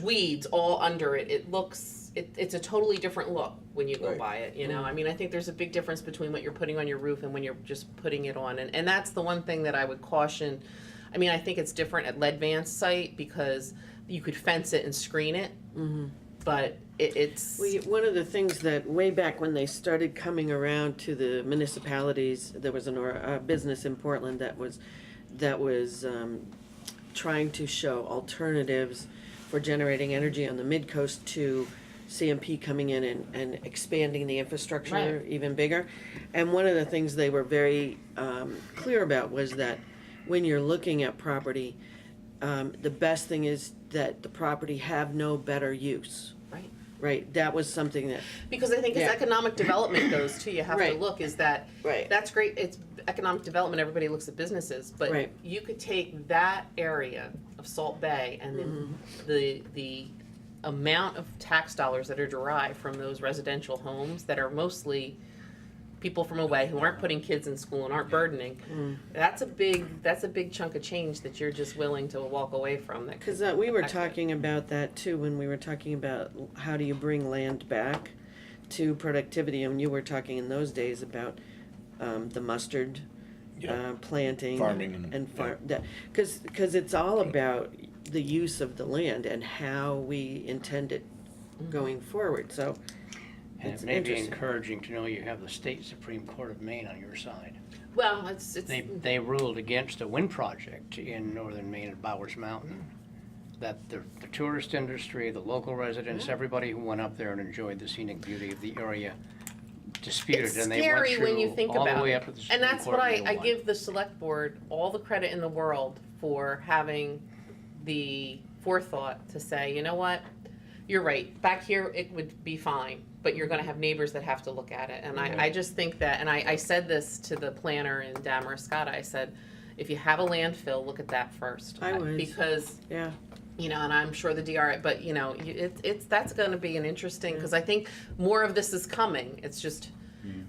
weeds all under it. It looks, it's a totally different look when you go Right. by it, I mean, I think there's a big difference between what you're putting on your roof and when you're just putting it on. And that's the one thing that I would caution. I mean, I think it's different at Ledvance site because you could fence it and screen it, but it's... One of the things that way back when they started coming around to the municipalities, there was a business in Portland that was trying to show alternatives for generating energy on the mid-coast to CMP coming in and expanding the infrastructure Right. even bigger. And one of the things they were very clear about was that when you're looking at property, the best thing is that the property have no better use. Right. Right, that was something that, Because I think as Yeah. economic development goes too, you have to Right. look, is that, Right. that's great, it's economic development, everybody looks at businesses, but Right. you could take that area of Salt Bay and then the amount of tax dollars that are derived from those residential homes that are mostly people from away who aren't putting kids in school and aren't burdening. That's a big chunk of change that you're just willing to walk away from. That Because could we were affect it. talking about that too when we were talking about how do you bring land back to productivity, and you were talking in those days about the mustard Yeah. planting Farming and farm that because it's all about the use of the land and how we intend it going forward. So And it's it may be interesting. encouraging to know you have the state Supreme Court of Maine on your side. Well, it's They ruled against a wind project in northern Maine at Bowers Mountain. That the tourist industry, the local residents, everybody who went up there and enjoyed the scenic beauty of the area disputed, it's and they went scary when you through think all about the way it. up to the Supreme And that's Court what and they I won. give the select board all the credit in the world for having the forethought to say, you know what, you're right, back here it would be fine, but you're gonna have neighbors that have to look at it. And I just think that, and I said this to the planner in Damariscotta, I said, if you have a landfill, look at that first. I would. Because Yeah. you know, and I'm sure the DR, but you know, it's that's going to be an interesting, because I think more of this is coming. It's just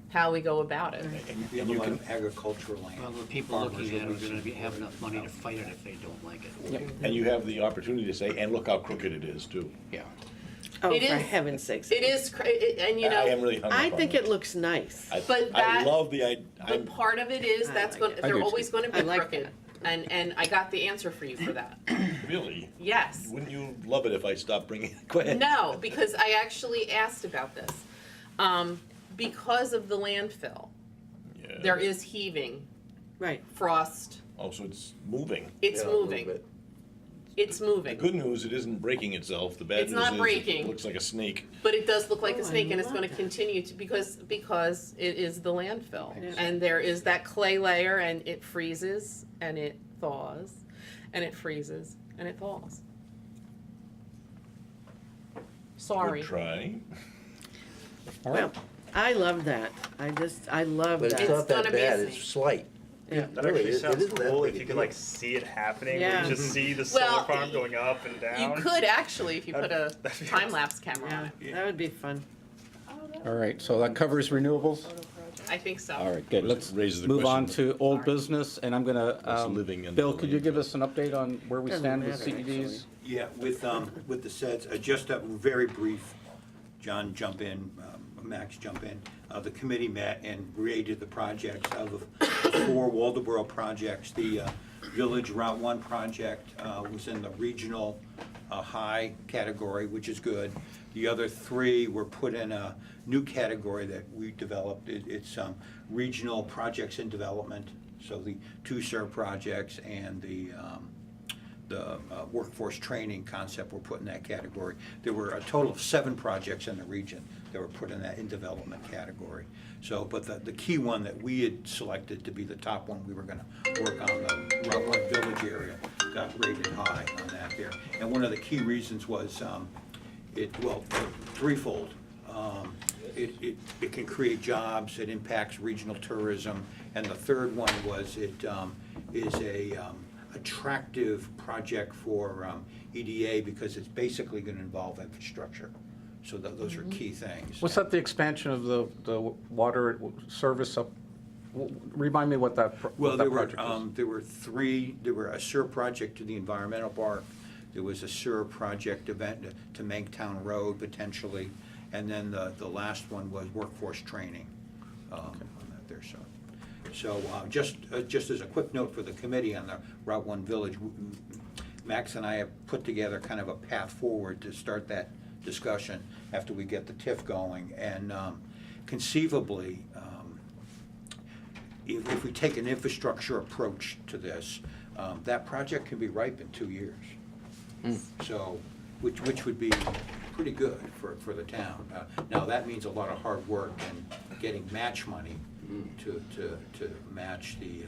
how we go about it. We have a lot of agricultural land. Well, the people Farmers looking at it are will gonna have enough money to fight it if they don't like it. And you have the opportunity to say, and look how crooked it is too. Yeah. Oh, It for is- heaven's sakes! It is, and you I am know, really hung up I on think that. it looks nice. But I that- love the, but part of it is I that's like going, it. I they're do always going to be I like crooked, and I got the answer for you for that. really, Yes. wouldn't you love it if I stopped bringing, go ahead. No, because I actually asked about this. Because of the landfill, Yeah. there is heaving, Right. frost. Oh, so it's moving. It's Yeah, a little moving. bit. It's The moving. good news, it isn't breaking itself. The bad It's news not is breaking. it looks like a snake. But it does look like Oh, a snake, I and it's love gonna that. continue to, because it is the landfill. Yeah. And there is that clay layer, and it freezes, and it thaws, and it freezes, and it thaws. Sorry. Good try. All right. Well, I love that. I love But it's that. not that gonna be bad, a it's snake. slight. Yeah. That Really, actually it sounds isn't that cool big if a you could deal. like see it happening. Where Yeah. you just see the Well, solar farm going up and down. You could actually, if you put a That'd be time lapse camera on Yeah, it. that would be fun. All right, so that covers renewables? I think so. All right, good. Let's Raises the move on question. to old business, and I'm gonna, What's living in Bill, the could you give landfill? us an update on where we Doesn't stand with matter, CEDs? Yeah, with the sets, just a very brief, John jump in, Max jump in. The committee met and created the projects of the 4 Waldeboro projects. The Village Route 1 project was in the regional high category, which is good. The other 3 were put in a new category that we developed. It's regional projects in development, so the 2 SERV projects and the workforce training concept were put in that category. There were a total of 7 projects in the region that were put in that in development category. So, but the key one that we had selected to be the top one, we were gonna work on the Route 1 Village area, got rated high on that there. And one of the key reasons was, threefold. It can create jobs, it impacts regional tourism, and the third one was it is a attractive project for EDA because it's basically gonna involve infrastructure. So those are key things. Was that the expansion of the water service up? Remind me what that, Well, what there that were, project is. there were 3, there were a SER project to the environmental park, there was a SER project event to Manktown Road potentially, and then the last one was workforce training on that there, so. So just as a quick note for the committee on the Route 1 Village, Max and I have put together kind of a path forward to start that discussion after we get the TIF going, and conceivably, if we take an infrastructure approach to this, that project can be ripe in 2 years. So, which would be pretty good for the town. Now, that means a lot of hard work and getting match money to match the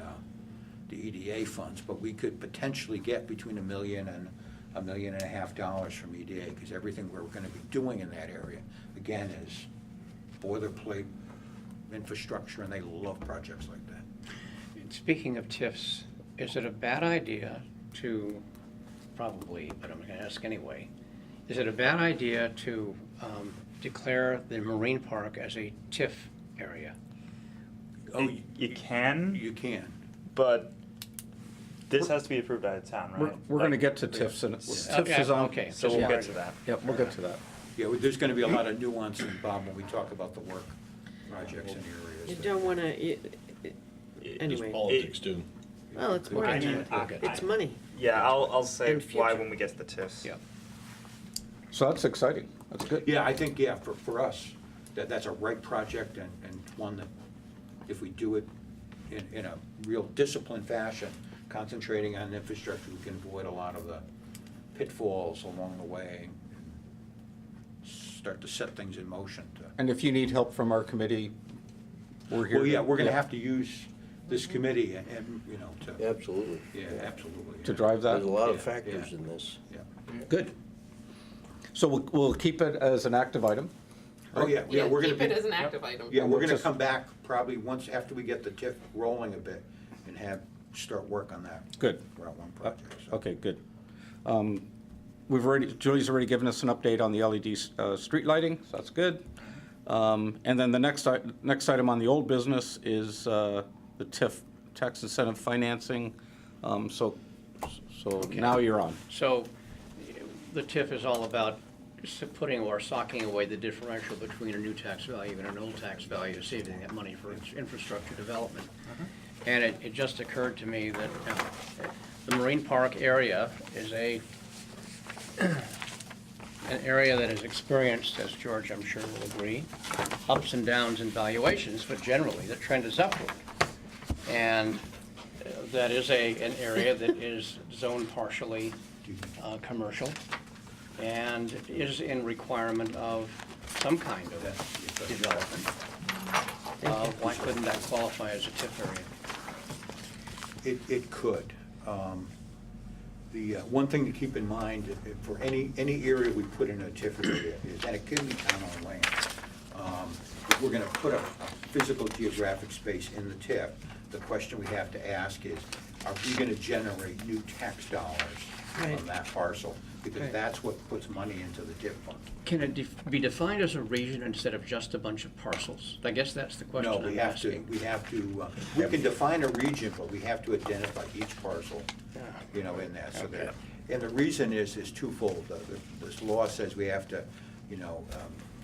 EDA funds, but we could potentially get between $1 million and $1.5 million from EDA, because everything we're gonna be doing in that area, again, is boilerplate infrastructure, and they love projects like that. And speaking of TIFs, is it a bad idea to, probably, but I'm gonna ask anyway, is it a bad idea to declare the marine park as a TIF area? Oh, You can, you can. but this has to be approved by the town, right? We're gonna Like, get to TIFs, and Yeah, TIFs is on. okay. So we'll get to that. Yep, we'll get to that. Yeah, there's gonna be a lot of nuance in Bob when we talk about the work projects and areas. You that- don't wanna, There's anyway. politics too. well, it's more I than mean, that. It's money. Yeah, I'll say In why future. when we get to the TIFs. Yeah. So that's exciting, that's good. Yeah, I think, yeah, for us, that's a right project and one that if we do it in a real disciplined fashion, concentrating on infrastructure, we can avoid a lot of the pitfalls along the way. Start to set things in motion to. And if you need help from our committee, we're here. Well, yeah, we're gonna have to use this committee and, you know, to, Absolutely. yeah, absolutely. To yeah. drive that? There's a lot of Yeah, factors yeah. in this. Yeah. Good. So we'll keep it as an active item. Oh, yeah, yeah, we're gonna keep it be, as an active item. yeah, we're gonna Just- come back probably once after we get the TIF rolling a bit and start work on that. Good. Route One project. so. Okay, good. Julie's already given us an update on the LED street lighting, so that's good. And then the next item on the old business is the TIF, tax incentive financing. So now you're on. So the TIF is all about putting or socking away the differential between a new tax value and an old tax value, saving that money for infrastructure development. And it just occurred to me that the Marine Park area is an area that has experienced, as George I'm sure will agree, ups and downs in valuations, but generally the trend is upward. And that is an area that is zoned partially commercial and is in requirement of some kind of development. Why couldn't that qualify as a TIF area? It could. The one thing to keep in mind, for any area we put in a TIF area, is that it can be town-owned land. If we're gonna put a physical geographic space in the TIF, the question we have to ask is, are we gonna generate new tax dollars Right. from that parcel? Because Right. that's what puts money into the TIF fund. Can it be defined as a region instead of just a bunch of parcels? I guess that's the question No, I'm we have to, asking. we can define a region, but we have to identify each parcel, you know, in that, so that, and the reason is twofold. This law says we have to, you know,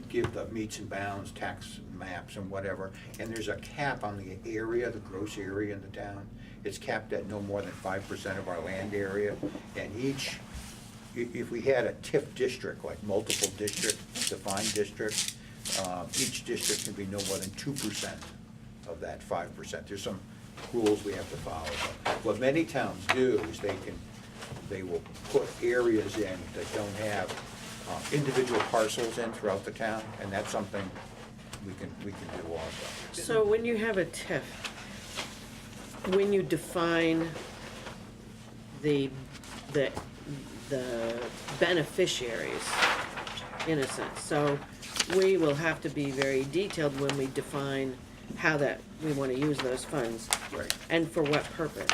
give the meets and bounds, tax maps and whatever, and there's a cap on the area, the gross area in the town. It's capped at no more than 5% of our land area, and if we had a TIF district, like multiple districts, defined districts, each district can be no more than 2% of that 5%. There's some rules we have to follow. But what many towns do is they will put areas in that don't have individual parcels in throughout the town, and that's something we can do also. So when you have a TIF, when you define the beneficiaries, in a sense, so we will have to be very detailed when we define how that, we wanna use those funds. Right. And for what purpose.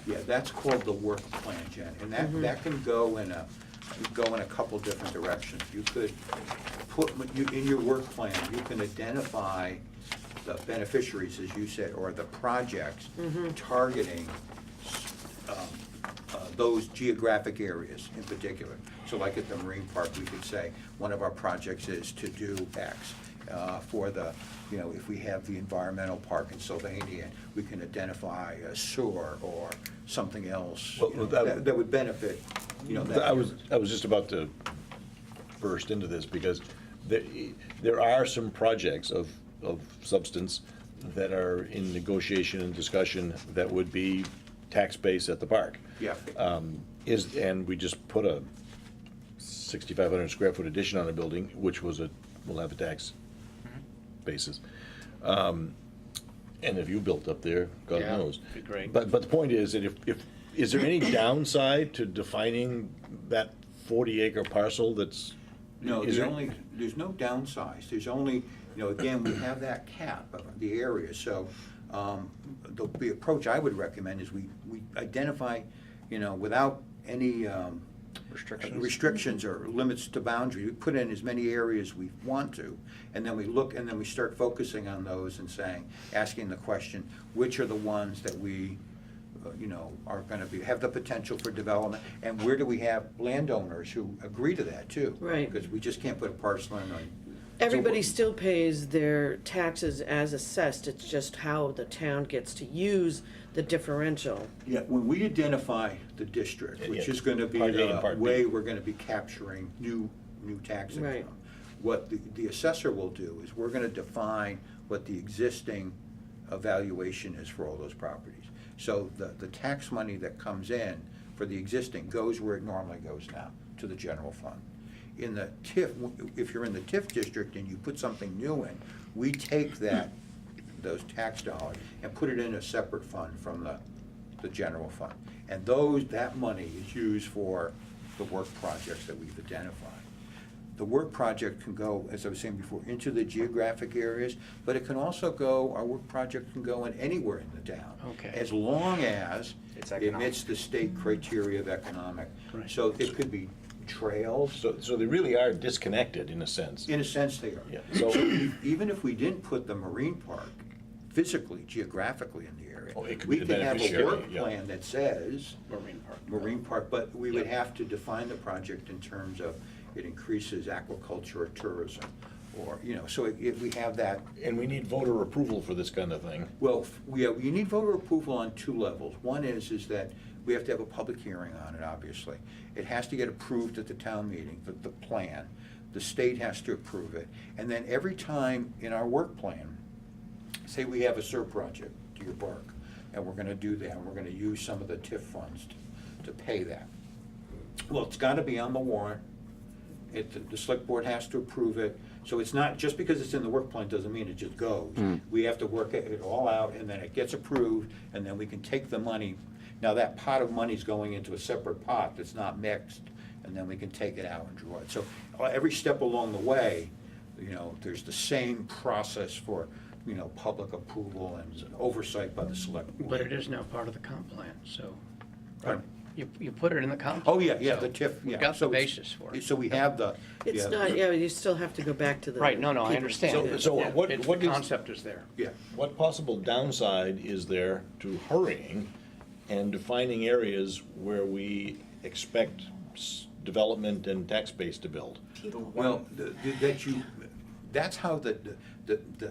Yeah, that's called the work plan, Jen, and that can go in a couple different directions. You could put, in your work plan, you can identify the beneficiaries, as you said, or the projects targeting those geographic areas in particular. So like at the Marine Park, we could say, one of our projects is to do X. For the, you know, if we have the environmental park in Sylvania, we can identify a sewer or something else, Well, you know, that- that would benefit, you know, that. I was just about to burst into this, because there are some projects of substance that are in negotiation and discussion that would be tax base at the park. Yeah. And we just put a 6,500 square foot addition on a building, which will have a tax basis. And if you built up there, God Yeah, knows. be great. But the point is that is there any downside to defining that 40-acre parcel that's? No, is there- there's no downsize, there's only, you know, again, we have that cap of the area, so, the approach I would recommend is we identify, you know, without any, restrictions or limits to boundary. We put in as many areas we want to, and then we look, and then we start focusing on those and asking the question, which are the ones that we, are gonna have the potential for development, and where do we have landowners who agree to that too? Right. Because we just can't put a parcel in on. Everybody still pays their taxes as assessed, it's just how the town gets to use the differential. Yeah, when we identify the district, which Yeah, is gonna be Part A and the Part B. way we're gonna be capturing new tax income. Right. What the assessor will do is we're gonna define what the existing evaluation is for all those properties. So the tax money that comes in for the existing goes where it normally goes now, to the general fund. In the TIF, if you're in the TIF district and you put something new in, we take those tax dollars and put it in a separate fund from the general fund. And that money is used for the work projects that we've identified. The work project can go, as I was saying before, into the geographic areas, but it can also our work project can go in anywhere in the town. Okay. As long as It's it economic. meets the state criteria of economic. Right. So it could be trails. So they really are disconnected in a sense. In a sense, they are. Yeah. So even if we didn't put the marine park physically, geographically in the area, Oh, it could we be the could have a beneficiary, work yeah. plan that says Marine Park. but we would have to define the project in terms of it increases aquaculture or tourism, or, so we have that. And we need voter approval for this kind of thing. Well, you need voter approval on two levels. One is that we have to have a public hearing on it, obviously. It has to get approved at the town meeting, the plan. The state has to approve it. And then every time in our work plan, say we have a SERP project, Deer Park, and we're gonna do that, and we're gonna use some of the TIF funds to pay that. Well, it's gotta be on the warrant. The select board has to approve it. So it's not, just because it's in the work plan doesn't mean it just goes. We have to work it all out, and then it gets approved, and then we can take the money. Now, that pot of money's going into a separate pot that's not mixed, and then we can take it out and draw it. So every step along the way, there's the same process for, public approval and oversight by the select board. But it is now part of the comp plan, so. Pardon? You put it in the comp plan. Oh, yeah, so the TIF, yeah. We've got So the it's- basis for it. So we have It's yeah, not, you still have to go back to the. Right, no, I people. understand. So Yeah, what The is- concept is there. Yeah. What possible downside is there to hurrying and defining areas where we expect development and tax base to build? Well, that's how the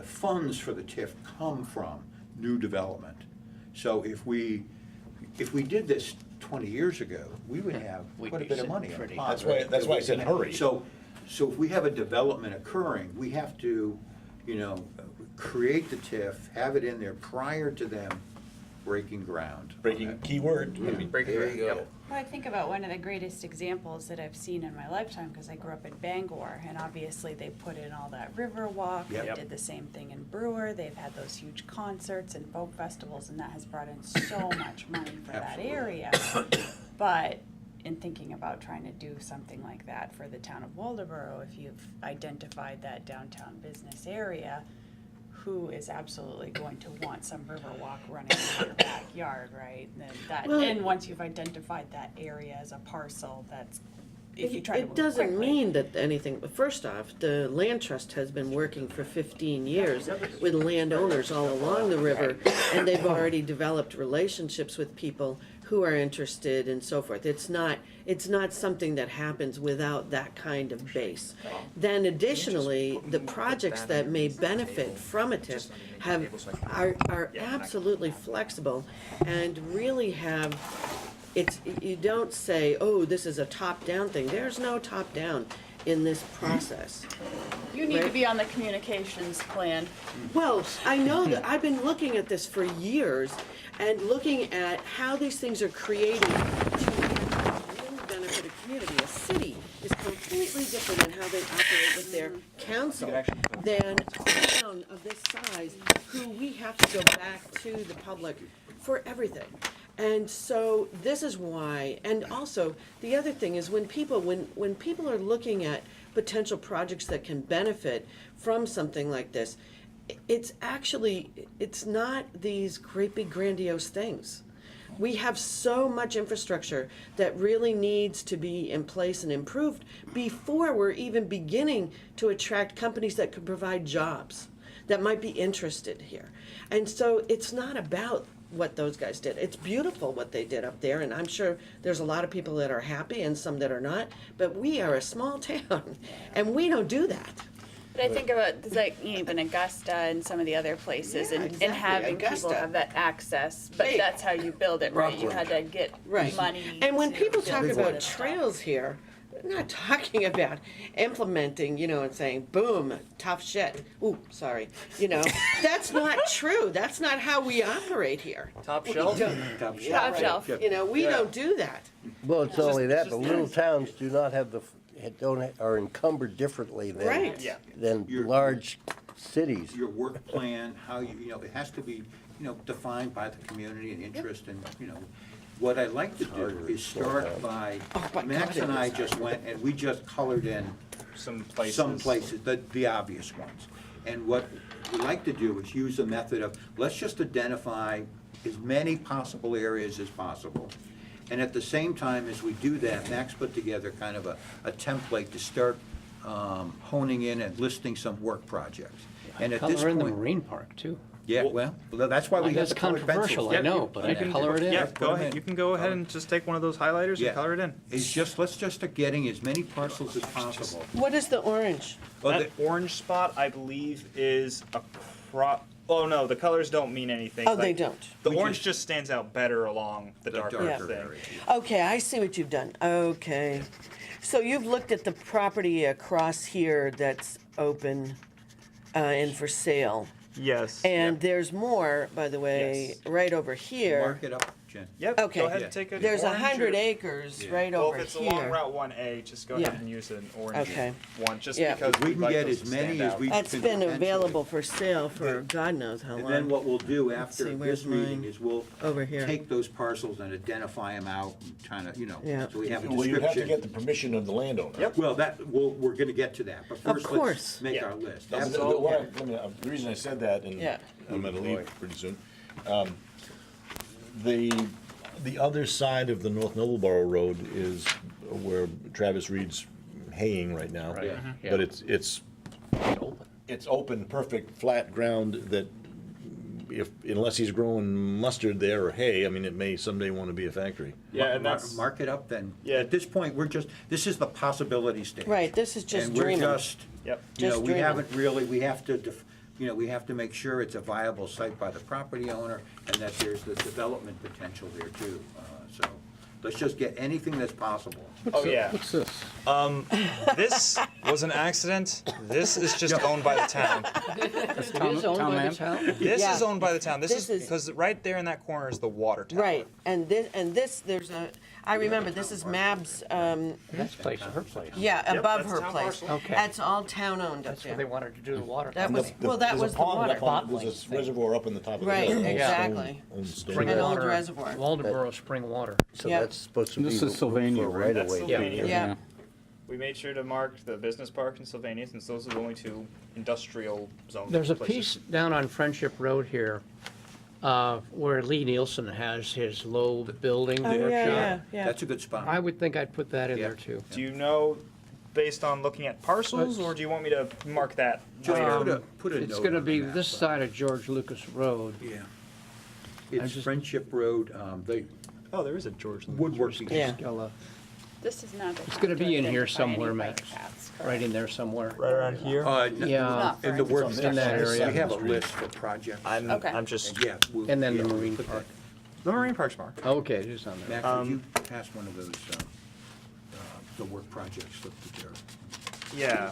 funds for the TIF come from, new development. So if we did this 20 years ago, we would have We'd quite a be bit of sitting money in the pretty. pot. That's why I said hurry. So if we have a development occurring, we have to, create the TIF, have it in there prior to them breaking ground. Breaking keyword. I mean, There you go. Well, I think about one of the greatest examples that I've seen in my lifetime, because I grew up in Bangor, and obviously they put in all that river walk. They Yep. did the same thing in Brewer. They've had those huge concerts and folk festivals, and that has brought in so much money for that Absolutely. area. But in thinking about trying to do something like that for the town of Waldoboro, if you've identified that downtown business area, who is absolutely going to want some river walk running in their backyard, right? Well, And once you've identified that area as a parcel, that's, if you try to move It doesn't quickly. mean that anything, first off, the land trust has been working for 15 years with landowners all along the river, and they've already developed relationships with people who are interested and so forth. It's not something that happens without that kind of base. Then additionally, the projects that may benefit from a TIF are absolutely flexible and really have, you don't say, oh, this is a top-down thing. There's no top-down in this process. You need to Right. be on the communications plan. Well, I know that I've been looking at this for years and looking at how these things are created to really benefit a community. A city is completely different in how they operate with their council than a town of this size, who we have to go back to the public for everything. And so this is why, and also the other thing is when people are looking at potential projects that can benefit from something like this, it's not these great big grandiose things. We have so much infrastructure that really needs to be in place and improved before we're even beginning to attract companies that could provide jobs, that might be interested here. And so it's not about what those guys did. It's beautiful what they did up there, and I'm sure there's a lot of people that are happy and some that are not, but we are a small town, and we don't do that. But I think about, like, even Augusta and some of the other places, Yeah, and exactly, having people Augusta. have that access, but Hey. that's how you build it, right? You had to get Right. money. And when to people build talk some of about this stuff. trails here, they're not talking about implementing, and saying, boom, tough shit. Ooh, sorry. That's not true. That's not how we operate here. Top shelf? Top Yeah, Top right. shelf. We don't do that. Well, it's only that, the just- little towns do not have are encumbered differently Right. Yeah. than Your- large cities. Your work plan, how it has to be, defined by the community and interest and, what I like to do is start by, Oh, my Max God, and it I is just went and we just colored in Some places. some places, the obvious ones. And what we like to do is use the method of, let's just identify as many possible areas as possible. And at the same time as we do that, Max put together kind of a template to start honing in and listing some work projects. And at this Color in the point, marine park too. yeah, well, that's why we have That's the colored controversial, pencils. I know, but I can color it in. Yeah, Put go 'em ahead. in. You can go ahead and just take one of those highlighters Yeah. and color it in. Let's just start getting as many parcels as possible. What is the orange? Well, That orange spot, I believe, is a crop. Oh no, the colors don't mean anything. Oh, they don't. The We orange just- just stands out better along the darker Yeah. thing. Okay, I see what you've done. Okay. So you've looked at the property across here that's open and for sale. Yes. And there's more, by the way, Yes. right over here. Mark it up, Jen. Yep. Okay. Go ahead and take a. There's orange 100 or- acres Yeah. right Well, over if it's along here. Route 1A, just go Yeah. ahead and use an orange Okay. one, just Yeah. because We we'd can like get those as to many stand as out. we That's can been potentially. available for sale for God knows how And then long. what we'll do see, after where's this meeting mine? is we'll Over here. take those parcels and identify them out and kind of, Yeah. so we have a Well, you have to description. get the permission of the landowner. Yep. Well, we're gonna get to that, but first course. let's make Yeah. our list. The- the- Absolutely. the reason I said that, and Yeah. I'm gonna leave pretty soon. The other side of the North Noblesboro Road is where Travis Reed's haying right now. Right. But Yeah. it's Open. it's open, perfect, flat ground that unless he's growing mustard there or hay, I mean, it may someday want to be a factory. Yeah, and that's Mark it up then. Yeah. At this point, this is the possibility stage. Right, this is just And we're dreaming. just, Yep. Just we dreaming. haven't really, we have to make sure it's a viable site by the property owner and that there's the development potential there too. So let's just get anything that's possible. Oh yeah. What's this? This was an accident. This is just owned by the town. It is owned by the town? This Yeah. is owned by the town. This This is is- because right there in that corner is the water tower. Right, and this, there's I remember, this is Mab's, That's place, her place. yeah, Yep, above that's her town place. parcel. Okay. That's all town-owned up That's where they there. wanted to do the water. That tower. was, well, that There's a was the pond water. up on- Bottling There's a thing. reservoir up on the top of the Right, hill. exactly. Owned stone. Spring An old water, reservoir. Waldeboro spring water. So Yeah. that's supposed to be. This is Sylvania, for right? That's right-of-way. Sylvania. Yeah. We made sure to mark the business park in Sylvania since those are the only two industrial zones. There's a places. piece down on Friendship Road here, where Lee Nielsen has his low building Oh, yeah, workshop. yeah, yeah. That's a good spot. I would think I'd put that in Yeah. there too. Do you know, based on looking at parcels, or do you want me to mark that Just later? put a It's note gonna on be the map, this side of George Lucas Road. Yeah. It's just- Friendship Road, they Oh, there is a George. woodworking. Yeah. Skella, This is not. It's gonna be in here identify somewhere, any Max. bike paths, right correct? in there somewhere. Right around here. Yeah, Not In the for work, instance. in that area. we have a list for projects. Okay. I'm just. And yeah. And then the we'll marine put that. park. The marine park's marked. Okay, it is on there. Max, would you pass one of those, the work projects up to Jared? Yeah.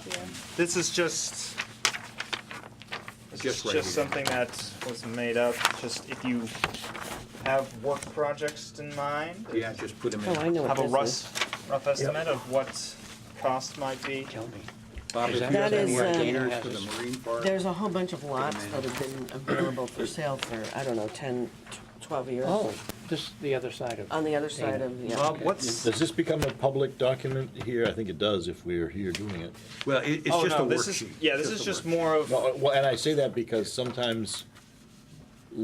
This is just. This Just is right just here. something that was made up. Just if you have work projects in mind. Yeah, just put them Oh, I in. know what Have a this is. rough estimate of what cost might be. Tell me. Bob, if you That have any is, ideas for the marine park? There's a whole bunch of lots that have been available for sale for, I don't know, 10, 12 years. Oh, this, the other side of. On the other side of, yeah. Bob, what's? Does this become a public document here? I think it does if we're here doing it. Well, it's Oh just a no, this is worksheet. yeah. This is a just worksheet. more of. Well, and I say that because sometimes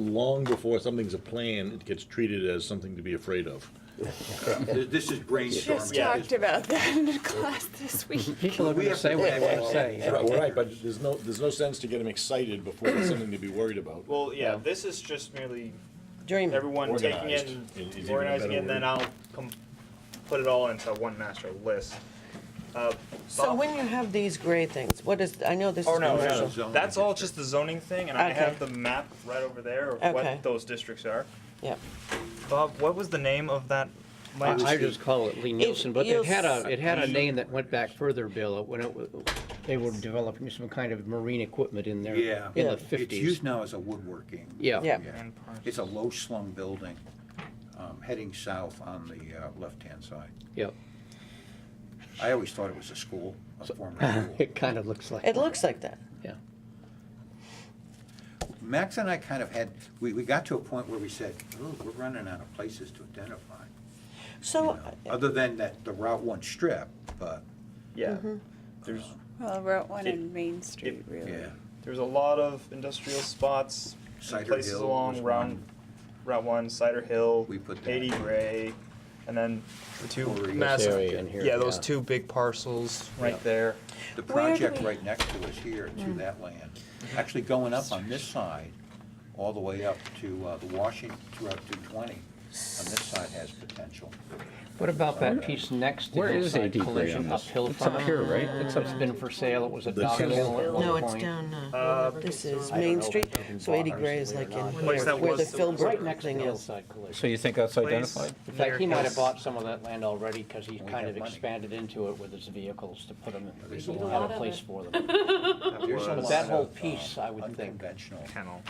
long before something's a plan, it gets treated as something to be afraid of. This is brainstorming. Just talked about that in class this week. People are gonna say what they want to say. Right, but there's no sense to get them excited before there's something to be worried about. Well, yeah, this is just merely Dream. everyone taking Organized. it Is even and a organizing better it, and then word. I'll put it all into one master list. So Bob- when you have these gray things, what is, I know this is Oh, no, commercial. Zoning that's all district. just the zoning thing, and I Okay. have the map right over there of Okay. what those districts are. Yeah. Bob, what was the name of that? I just call it Lee Nielsen, but you'll it had a name that went back further, Bill, when they were developing some kind of marine equipment in there Yeah. in Yeah. the It's 50s. used now as a woodworking. Yeah. Yeah. And parts. It's a low-slung building, heading south on the left-hand side. Yep. I always thought it was a school, a former school. It kind of looks like. It looks like that. Yeah. Max and I kind of had, we got to a point where we said, oh, we're running out of places to identify. So, Other than the Route 1 strip, but, Yeah, Mm-hmm. there's Well, Route 1 It- and Main Street, really. yeah. there's a lot of industrial spots, and Cider places Hill along was Route 1, Cider Hill, We put that 80 in. Gray, and then the two Corey. massive, area in here, yeah, those yeah. two big parcels right Yeah. there. The Where do project we- right next to us here, to that land, actually going up on this side, all the way up to the Washington, to Route 220, on this side has potential. What about that piece next to Where is Hillside AD Gray Collision on this? uphill It's up from? here, right? It's been for sale, it was a The dock hill. hill at one no, it's point. down, this is I don't Main know Street, if it's been so 80 bought Gray is recently like or in not. here, Place that where the was- Right Philbrook next to thing is. Hillside Collision. So you think that's Place identified? In fact, he might have his- bought some of that land already, because he We kind have of money. expanded into it with his vehicles to put them, There's he a had lot a of place it. for them. There's a was- But that lot whole of, piece, I would think. unconventional Kennel.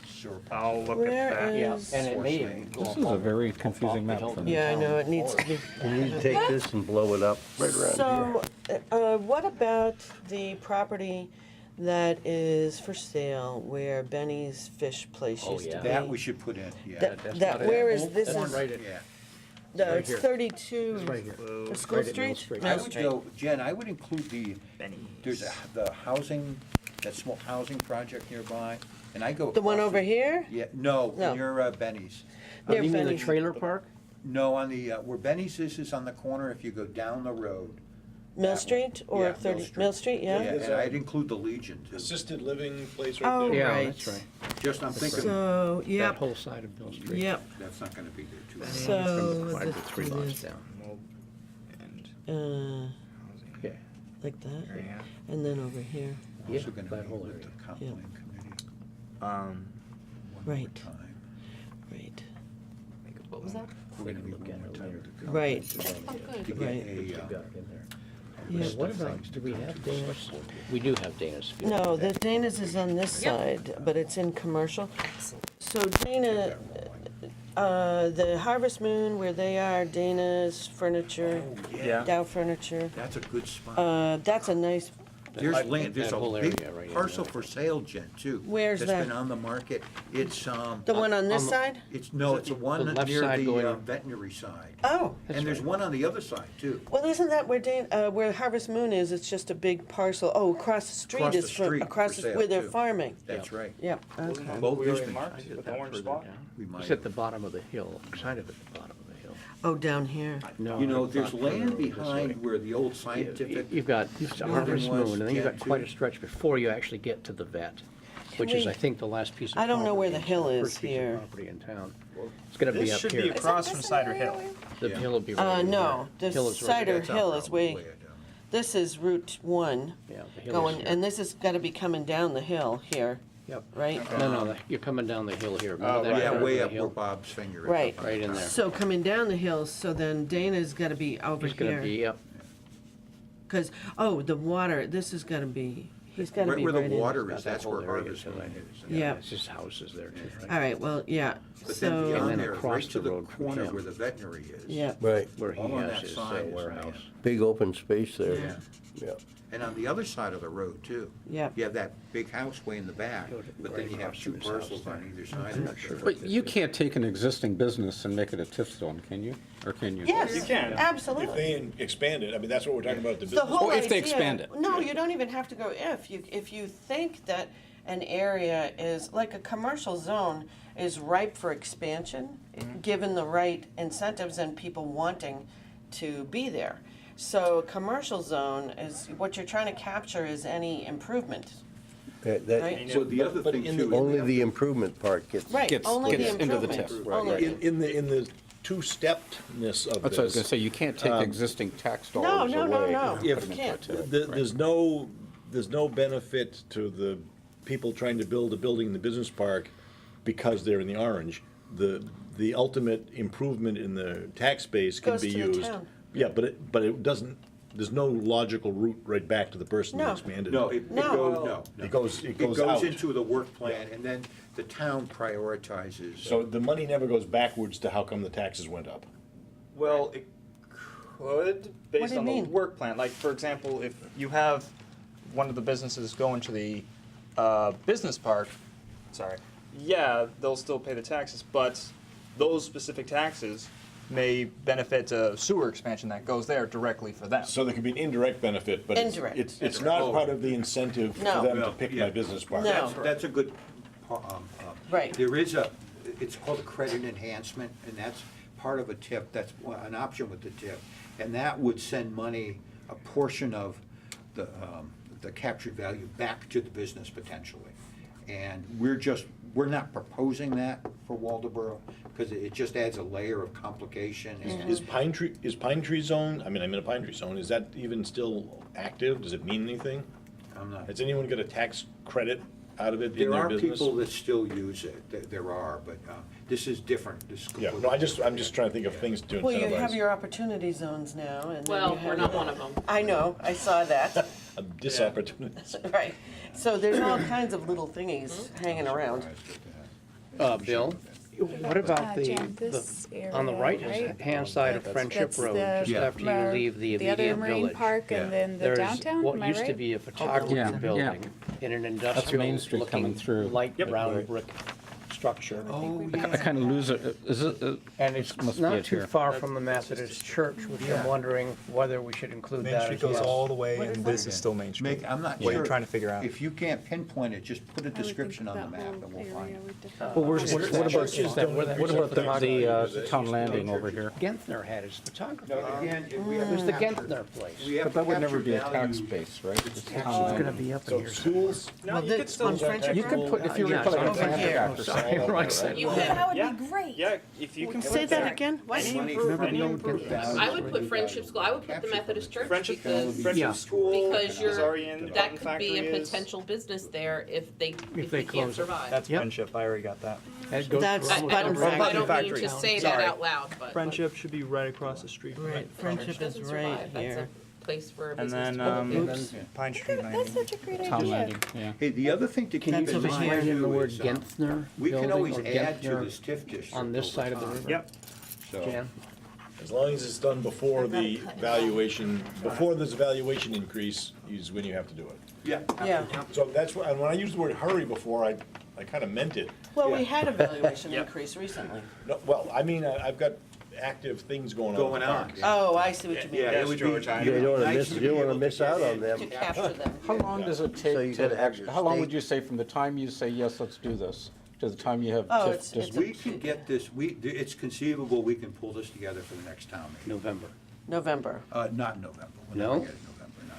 sewer. I'll look Where at that. Yeah, is- and it may even go This up is a off- very off confusing the map hill for to me. Yeah, I town know, it needs to forest. be. We need to take this and blow it up right around here. So, what about the property that is for sale where Benny's Fish Place Oh, used to yeah. be? That we should put in, yeah. That- That's that- not it. where is Oh, this that's is- right at- Yeah. No, right it's here. 32. It's right here. The School Right at Mill Street? Street. Mill I would Street. go, Jen, I would include Benny's. there's the housing, that small housing project nearby, and I go. The one across over here? Yeah, no, No. near Benny's. Near You mean the Benny's. trailer park? No, on the, where Benny's is on the corner, if you go down the road. Mill That Street one. or Yeah, 30, Mill Street, Yeah, yeah? and I'd include the Legion too. Assisted living place Oh, right there. Yeah, right. that's right. Just, I'm thinking, So, That yep, whole side of Mill Street. yep. that's not gonna be there too. long. So, Five to three this lots is, down. And uh, housing Yeah. like that, area. and then over here, Yeah, Also gonna that meet whole with the area. comp Yeah. plan committee Um, one more Right. time. right, What was that? We're gonna meet Look one at more it time later. with the comp Right. plan Oh, to good. get Right. a, Yeah. list What of about, things do to we come have to the Dana's? select board. We do have Dana's. field. no, the Dana's is on this Yep. side, but it's in commercial. So Dana, the Harvest Moon, where they are, Dana's Furniture, Oh, Yeah. Dow Furniture, That's a good spot. that's a nice, There's land, there's that a whole big area right in parcel there. for sale, Jen, too. Where's That's that? been on the market. It's, the one on this on the- side? it's, no, it's the one The left near side the going- veterinary side. Oh, And there's one on the other side, too. well, isn't that where where Harvest Moon is? It's just a big parcel. Oh, across the street Across is the from, street across for the, sale, where they're too. farming. That's right. Yep, okay. Both we used already to- marked Is it with that the orange further spot. down? We might. It's at the bottom of the hill, kind of at the bottom of the hill. Oh, down here. No, You know, it's there's not further land over this behind way. where the old scientific. You've got Harvest was Moon, and then you've got Jet quite a too. stretch before you actually get to the vet, which is, we- I think, the last piece of I don't know where the property, hill is first piece of here. property in town. It's gonna be This up should be here. across from Cider Hill. The Yeah. hill will be right over No, there. the Hill is right Cider there. That's out Hill there, is way, down. this is Route 1 Yeah, the hill is going, here. and this has gotta be coming down the hill here, Yep. right? No, you're coming down the hill here. Remember Oh, that right. Yeah, curve way of the up where hill? Bob's finger is. Right. Right in there. So coming down the hill, so then Dana's gotta be over He's gonna be, here. yep. Cause, oh, the water, this is gotta be, he's gotta Right be where the right in. water Got is, that that's whole where area Harvest to Moon it. is. Yeah. It's just houses there too, right? All right, well, yeah, But then so, And beyond then there, across right to the the road from corner him. where the veterinary is. yeah, Right, Where he All on has that his side is warehouse. land. big open space there. Yeah. Yeah. And on the other side of the road, too. yeah. You have that big house way in the back, but then Right you have across two from his house parcels on there. either side I'm of not it. sure. But you can't take an existing business and make it a TIF zone, can you? Or can you? Yes, You can. If absolutely. they expand it, I mean, that's what we're talking about, the The business. whole Well, if they idea- expand it. No, you don't even have to go if. If you think that an area is like a commercial zone, is ripe for expansion, given the right incentives and people wanting to be there. So commercial zone is, what you're trying to capture is any improvement, right? So the other thing too. Only the improvement part gets. Right, only the gets into the improvements, tip. only. In the two-steppedness of That's what I was gonna this, say, you can't take existing tax No, dollars no, away. no, no, and you put 'em into a can't. tip. there's no benefit to the people trying to build a building in the business park because they're in the orange. The ultimate improvement in the tax base can Goes be to the used. town. Yeah, but it doesn't, there's no logical route right back to the person that No. expanded. No, it No. goes, no. It goes It goes out. into the work plan, and then the town prioritizes. So the money never goes backwards to how come the taxes went up. Well, it could, based do you on mean? the work plan. Like, for example, if you have one of the businesses going to the business park, yeah, they'll still pay the taxes, but those specific taxes may benefit a sewer expansion that goes there directly for them. So there could be an indirect benefit, but Indirect. it's not part of the incentive for No. them to No, pick yeah. my business park. No. That's a good, Right. there is it's called a credit enhancement, and that's part of a tip, that's an option with the tip. And that would send money, a portion of the captured value back to the business potentially. And we're not proposing that for Waldeboro, because it just adds a layer of complication. And Is Pine Tree Zone, I'm in a Pine Tree Zone, is that even still active? Does it mean anything? I'm not. Has anyone got a tax credit out of it in There their are business? people that still use it, there are, but this is different. This is Yeah, completely no, I'm just different. trying to think of things to Well, you have incentivize. your opportunity zones now, and then Well, you we're have not your- one of them. I know, I saw that, Disopportunities. right. So there's all kinds of little thingies hanging around. Bill, what about Jan, the, this on the area, right hand side of That's- Friendship that's Road, the just after you mar- leave the The other immediate marine village? park and then the There's downtown, what am I used to right? be a photography Yeah, building in an industrial Main Street coming looking through. light brown brick structure. Oh, I kind of lose it. Is it? And it's Must be not it too here. far from the Methodist church, which I'm wondering whether we should include that as well. the way, and this is still Main I'm not What sure. you're trying to figure out. If you can't pinpoint it, just put a I would think description on the that map whole and we'll area find it. would define- Well, what about the photography? town landing over here? Gentner had his photography. Again, It was the Gentner place. But that would never be a tax base, right? It's It's town gonna landing. be up in So here. schools, No, you could still. On Friendship You could put, if you were putting a over traffic here. after something over there, right? You could, That would Yeah. be great. Yeah, if you can put Say that there. again? What? Any Money improve- for any the improvements. I would put Friendship School, I would put the Methodist Church Friendship, because, Yeah. Friendship School because is already in. that Button could be Factory a is- potential business there if they they can't close it. survive. That's Yep. Friendship, I already got that. That goes That's through- Button I Factory. don't mean Factory. to say that Sorry. out loud, but. Friendship should be right across the street. Right, Friendship is doesn't right survive. That's here. a place for a And business then, to go. Oops. Pine Street That's Landing. such a great Town idea. landing, yeah. Hey, the other thing to keep That's in over mind here. In the too word is, Gentner we can building always or add to Gentner this TIF district on this over side of the time. river. Yep. So, Jan? as long as it's done before the valuation, before there's a valuation increase, is when you have to do it. yeah. Yeah, So that's why, and when I used the word hurry before, I kind of meant it. well, we had a valuation Yep. increase recently. No, well, I mean, I've got active things going on. in Going the on. park. Oh, I see what you mean. Yeah, it would be. George, I You don't wanna nice miss, to you be don't wanna able to miss get out on in. them. To capture them. How long does it So you take gotta to, have your how long state- would you say from the time you say, yes, let's do this, to the time you have Oh, TIF it's district? We can get this, it's conceivable we can pull this together for the next town meeting. November. November. Not November. We're No? not gonna get it in November, no.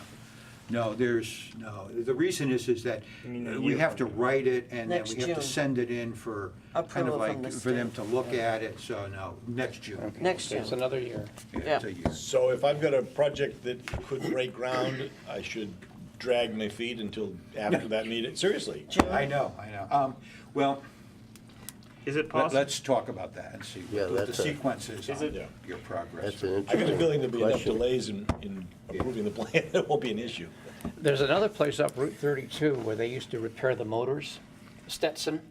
No, the reason is that You mean a we year have to from write it and then Next we have to June. send it in for, kind Approval of from like, the for them state. to look at it, so no, next June. Next So it's June. another year. It's a year. So if I've got a project that could break ground, I should drag my feet until after that meeting? Seriously? I know. Well, Is it possible? let's talk about that and see Yeah, what the that's a- sequences Is on it- your progress. That's an I got a interesting feeling there'll be enough question. delays in approving the plan, it won't be an issue. There's another place up Route 32 where they used to repair the motors, Stetson.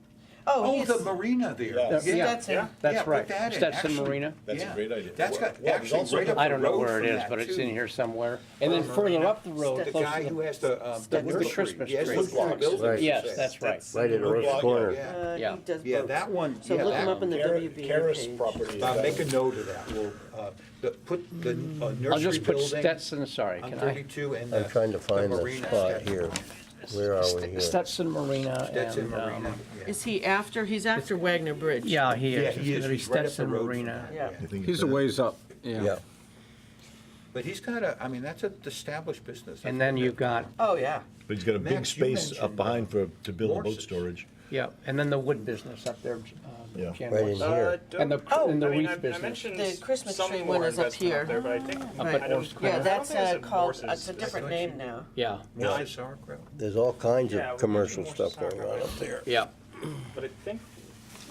Oh, Oh, he's, the marina there. Yes. Yeah, That's it. Yeah, That's put right. that in. Stetson Actually, Marina. That's a yeah. great idea. That's got, Well, there's actually, also right the- up I the don't know road where it from is, that, but it's too. in here somewhere. And then further up the road, The close guy to who the, has the the Christmas He has tree. the four buildings. Right. Yes, that's right. Right in the Woodblock, roast corner. Yeah, Yeah. He does yeah, both. that one, So yeah, look that him up in one. the WBA Karis page. property. Make a note of that. We'll, put the I'll nursery just put building Stetson, sorry, on can I? 32 and I'm trying to find the marina spot schedule. here. Where are we here? Stetson Marina That's in and, Marina. yeah. Is he after, he's after Wagner Bridge? yeah, he Yeah, is. he is. It's gonna be He's right up the Stetson road from Marina. Yeah. He's a ways up, yeah. Yeah, But he's got a, I mean, that's an established business. And then you've got, Oh, yeah. But he's got a big Max, you space up mentioned, behind to build a boat horses. storage. yeah, and then the wood business up there, Yeah. Jan Right was- in here. And the, Oh, and the I mean, wreath I business. mentioned The Christmas some tree more one is up investment here. up there, but I think Up Right. at Horse Yeah, Corner. that's I don't think called, it's it's a different name now. Yeah, Morse's sauerkraut. there's all kinds Yeah, we of commercial mentioned stuff going on up there. yeah. But I think.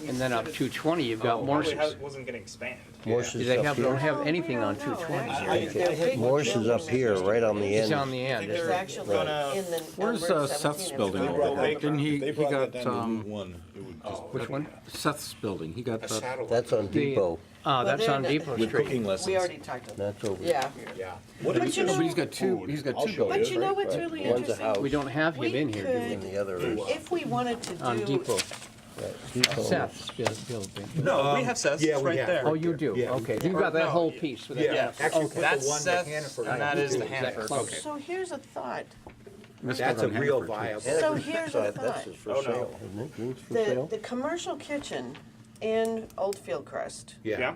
we And then up said it 220, you've got probably Morse's. wasn't gonna expand. Morse's They up don't here. have anything on No, 220. actually, Morse is up here, right on the It's end. on the end, It's isn't it? actually Right. in the. Where's Route Seth's 17, building it's over called there? Wagner. Didn't he They brought got, that down to one. It would just Which one? Seth's building, he got A that, satellite. That's on The- Depot. That's they're on the- Depot with Street. cooking lessons. We already talked about that. That's over Yeah. here. Yeah. What But is you it? know- he's got two, he's got I'll two show buildings. But you know what's Right. really One's a interesting? house. We don't have him We in here, do we? And the other is If we wanted to On do, Depot. Depot. Seth's building. No, we have Seth's, Yeah, it's we right have. there. Oh, you do? Yeah. Okay, you've got that No, whole piece with that. Yeah, actually put the That's one that Seth's, Hannaford. and that is the Is that Hannaford. close? so here's a thought. Missed That's out a on real Hannaford, too. viable. So here's a That's thought. just for Oh, no. sale, isn't it? Greens for The, sale? the commercial kitchen in Old Fieldcrest, Yeah.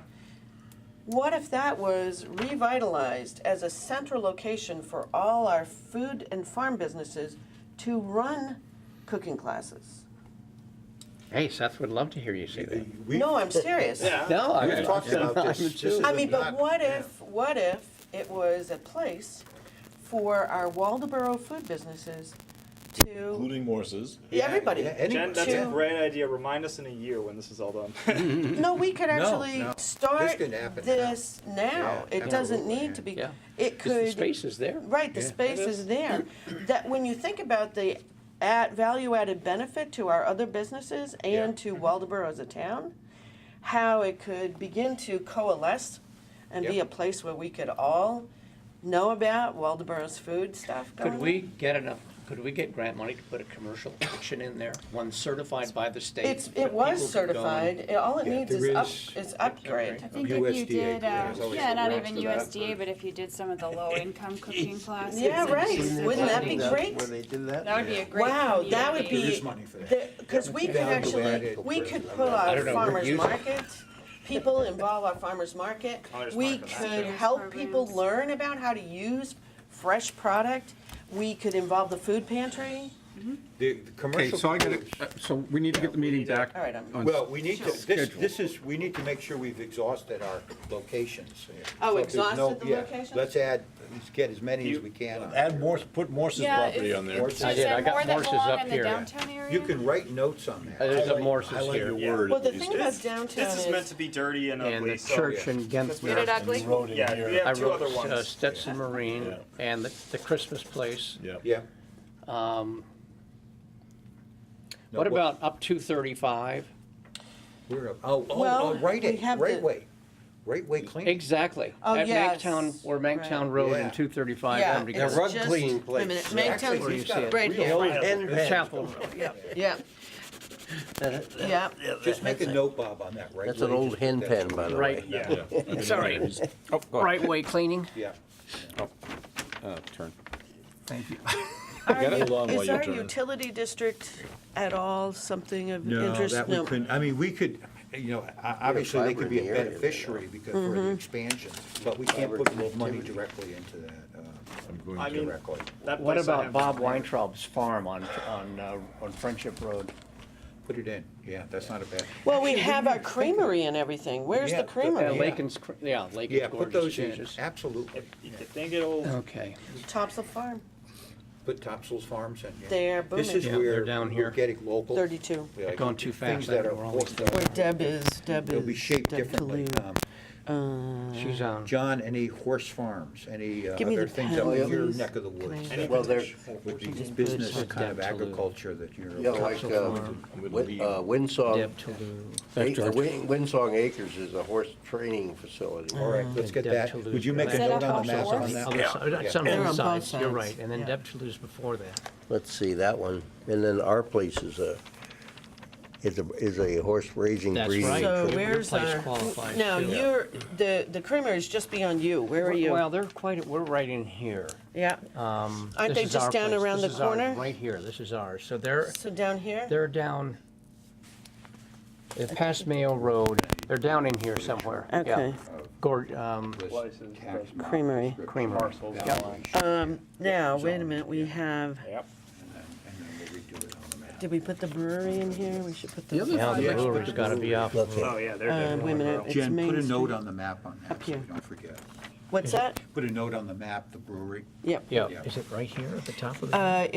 what if that was revitalized as a central location for all our food and farm businesses to run cooking classes? Hey, Seth would love to hear you say that. No, I'm serious. Yeah. No, I We've talked about this. This is I mean, but not- what if it was a place for our Waldoboro food businesses to, Including Morse's. everybody. Yeah, any- Jen, that's a To- great idea. Remind us in a year when this is all done. No, we could actually no. This start could happen this now. Yeah, It doesn't absolutely. need to be, Yeah. it Because the could. space is there. Right, the Yeah. space It is is. there. That when you think about the value-added benefit to our other businesses and to Waldoboro as a town, how it could begin to coalesce and be Yep. a place where we could all know about Waldoboro's food stuff going Could on. we get enough, could we get grant money to put a commercial kitchen in there? One certified by the state? It that was people can go and- certified. All it Yeah, needs there is upgrade. I think if you USDA, did, yeah, there's always yeah, not grants even to that. USDA, but if you did some of the low-income cooking classes. Yeah, and right. things like Wouldn't that be That- great? Where they did that? That would be a great. Wow, that would community. be. There is money for that. Because we could Value actually, added. we could put I our don't know, farmer's we're using- market, people involve our farmer's market. Farmer's We market, could that's help true. people Programs. learn about how to use fresh product. We could involve the food pantry. The Okay, commercial. so I gotta, foods- so we need to get the meeting back. All right, I'm. on Well, we need to, schedule. we need to make sure we've exhausted our locations. Oh, So if there's no- exhausted the yeah, locations? Let's get as many as we can on. Add Morse, put Morse's Yeah, property if- on there. Morse's. I Is did, there I got more that Morse's belong up in the here. downtown area? You can write notes on that. There's I a like- Morse's I like here. your word. Well, the You thing said. about downtown This is meant to is, be dirty and And ugly. the so church in Made it Gensner. ugly? Road in Yeah, here. we have I two other wrote ones. Stetson Marine Yeah. and the Christmas place. Yeah. Yeah. Um, No, What about up 235? We're, Well, right we have right the- way. Right way cleaning. Exactly. Oh, At yes. Manktown, where Manktown Road Yeah. and 235 yeah, come together. it's rug just, cleaning wait a place. minute, Actually, Manktown, Where you he's see got it. a right real here. old Hen The pen. chapel, yeah. Yeah, yeah. Just make a note, Bob, on that, right? That's an way, old just hen put that- pen, by the Right. way. Yeah. Sorry. Oh, go ahead. Right way cleaning. Yeah. Turn. Thank you. Get it along while Is you're our turning. utility district at all something of No, interest? that we couldn't, I mean, we could, obviously they fiber could be in the a area, beneficiary because for the expansion, but we can't Fiber put money connectivity. directly into that, I'm going I to- mean, directly. that What place I about have- Bob Weintraub's farm on Friendship Road? Put it in, yeah, that's not a bad. Well, we Actually, have we our need to think creamery and everything. Where's Yeah, the but- creamery? Lakin's, yeah, Lakin's Yeah, put gorgeous those in, changes. absolutely. If you think it'll, Okay. Topsail Farm, Put Topsail's Farms in, yeah. they are This is booming. Yeah, where they're down we're here. getting local. 32. like, Going too things fast, that I are know we're always local. Where Deb is, They'll be shaped Deb differently. Toulouse. She's on. John, any horse farms, any Give me other the things pen, up in your please. neck of the woods? Can I- Well, there, With Something these good. business Like kind of Deb Toulouse. agriculture that you're. you know, like, Windsong Acres is a horse training facility. All right, let's get Deb that. Toulouse. Would you make Is a that note up on the map offshore? on that? Other side, that's on They're on both both sides, you're sides, right, and then yeah. Deb Toulouse before that. Let's see, that one. And then our place is a horse raising That's breeding. right. So Your where's place our, qualifies, now, too. the creamery is just beyond you. Where are you? Well, they're quite, we're right in here. Yeah. Aren't they just down around the corner? Right here, this is ours. So they're, So down here? they're down, they're past Mayo Road. They're down in here somewhere. Yeah. Okay. Creamery. Creamery. Parcels. Yeah. Now, wait a minute, we have, Yep. And then we'll redo it on the map. did we put the brewery in here? We should put the. Yeah, the brewery's gotta be up. Okay. Oh, yeah, they're Wait a minute, it's Jen, Main put a note Street. on the map on that, Up so we here. don't forget. What's that? Put a note on the map, the brewery. Yep. Yeah, Yeah. is it right here at the top of the?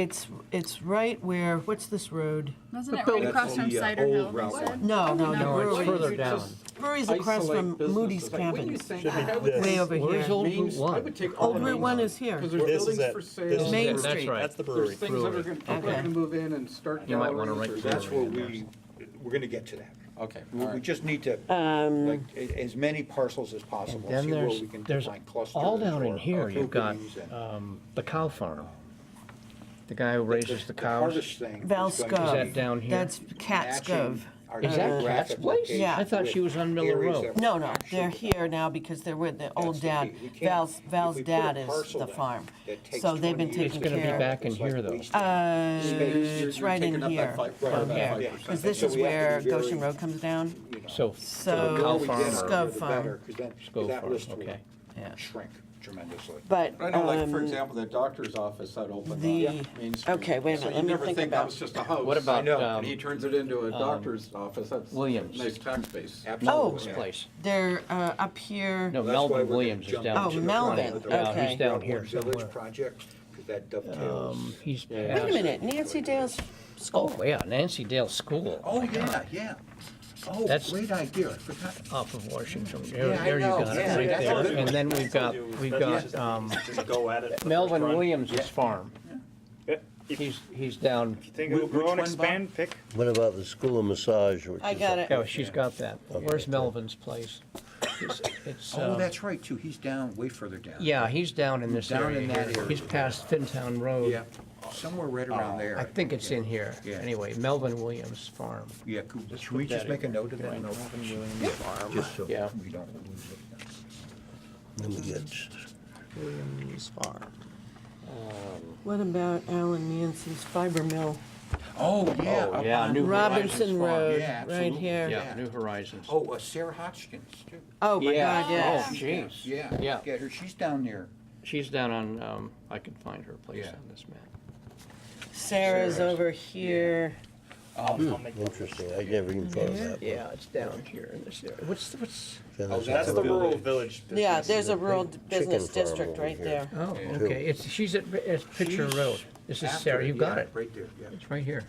It's right where, what's this road? Wasn't it The right building- across from That's the, Cider old Hill, they Route said? one. No, No, it's brewery. further down. Brewery's across from Moody's Cabin. Way over Where's here. Old Route 1? Old Route 1 is here. This is it. Main That's Street. right. That's the brewery. Things that are gonna, people are Okay. gonna move in and start You might wanna galleries write or- That's where we're gonna get to that. Okay, We just need to, like, as many parcels as possible, And see then where we can there's define clusters. all down in or here, you've got, groupings and- the cow farm. The guy who raises the The cows. hardest thing is Val going to Is Scove. that down here? That's Cat's matching Cove. our Is that geographic Cat's place? location Yeah. I thought she was on Miller areas Road. that we No, actually they're cover. here now because they're with the old That's the dad. key. We can't- Val's if we put a dad is parcel the down farm. that takes So they've been 20 years taking It's gonna be care. back in it's like here, though. wasted It's right in taking up that here, five- from right, here. that 5%. Because this So is we have to where be very- Goshen Road comes down. you know. So, So, The more we get, Scove the Farm. better, 'cause then- 'cause Scove that Farm, list will okay. Yeah. shrink tremendously. But, I know, like, for example, the doctor's office that opened the- on Main Street. okay, wait a So minute, you let me never think think that about- was just a house. What about, I know, um, and he turns it into a doctor's office, that's Williams. nice tax base. Melvin's Yeah. place. they're up here. No, That's why Melvin we're gonna Williams is jump down. Oh, to the Melvin, front. Yeah, okay. he's down Route here One Village somewhere. project, 'cause that dovetails. He's Wait past. a minute, Nancy Dale's school. Oh, yeah, Nancy Dale School. Oh, yeah, yeah. Oh, That's- great idea, I forgot. Off of Washington. Yeah, I There you know, got yeah, it, right that's there. a good And then we've got, Just go at it. Melvin Williams' farm. Yeah. He's down, Think it'll Which grow and one, Bob? expand, pick. What about the School of Massage? Which I is got up- it. oh, she's got that. Where's Melvin's place? It's, Oh, that's right, too, he's down, way further down. yeah, he's down in this Down area in that here. area. He's past Fintown Road. Yeah, somewhere right around there. I think it's in here. Yeah. Anyway, Melvin Williams' farm. Yeah, can we just make a note of that? Just so Yeah. we don't lose it. Let me get, Williams Farm. What about Alan Manson's fiber mill? Oh, yeah. Oh, up yeah, on New Robinson Horizons Farm. Road, Yeah, right absolutely. here. Yeah, New Horizons. Oh, Sarah Hodgkins, too. Oh, my Yeah. God, yes. Oh, jeez. Yeah, Yeah. get her, she's down there. She's down on, I can find her place Yeah. on this map. Sarah's over here. interesting, I never even thought of that. Yeah, it's down here in this area. What's, Then Oh, there's that's a the village. rural village. Yeah, there's a rural chicken business farm district over right here. there. oh, Yeah. okay, she's at Pitcher She's Road. This is After Sarah, it, you got yeah, it. Right there, yeah. It's right here.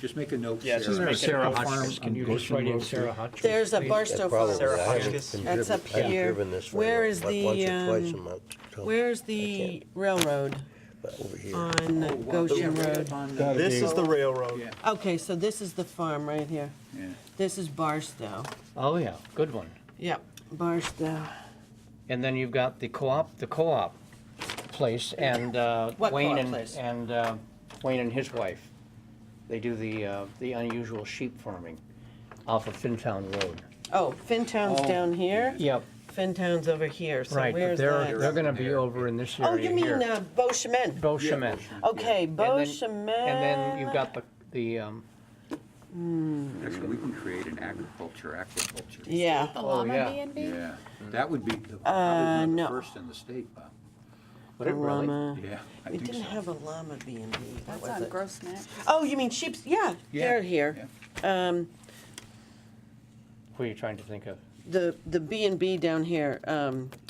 Just make a note, Yeah, just Sarah. make Sarah note. Hotchkiss, can you just write in Sarah Hotchkiss? There's a please? Barstow Probably, Farm. I haven't Hotchkiss. been That's driven- up I haven't here. driven this way Where is once the, or twice a month, so, Where's the railroad but over here. on Yeah, Goshen right Road? up on This is the railroad. Yeah, Okay, so this is the farm right here. yeah. This is Barstow. Oh, yeah, good one. Yep, Barstow. And then you've got the co-op place, and What Wayne co-op and, place? and Wayne and his wife. They do the unusual sheep farming off of Fintown Road. Oh, Fintown's down here? Yep, Fintown's over here, so right, but where's they're that? gonna be over in this Oh, area you mean here. Beauchemin? Beauchemin. Okay, And then Beauchemin. you've got the Actually, we can create an aquaculture. Yeah. The Oh, llama yeah. B&B? Yeah, that would be probably one of no. the first in the state, Bob. would it really? Llama. Yeah, I We think didn't so. have a llama B&B. That That's was on it. Gross Neck. Oh, you mean sheep's? Yeah, Yeah, they're here. Who are you trying to think of? The B&B down here.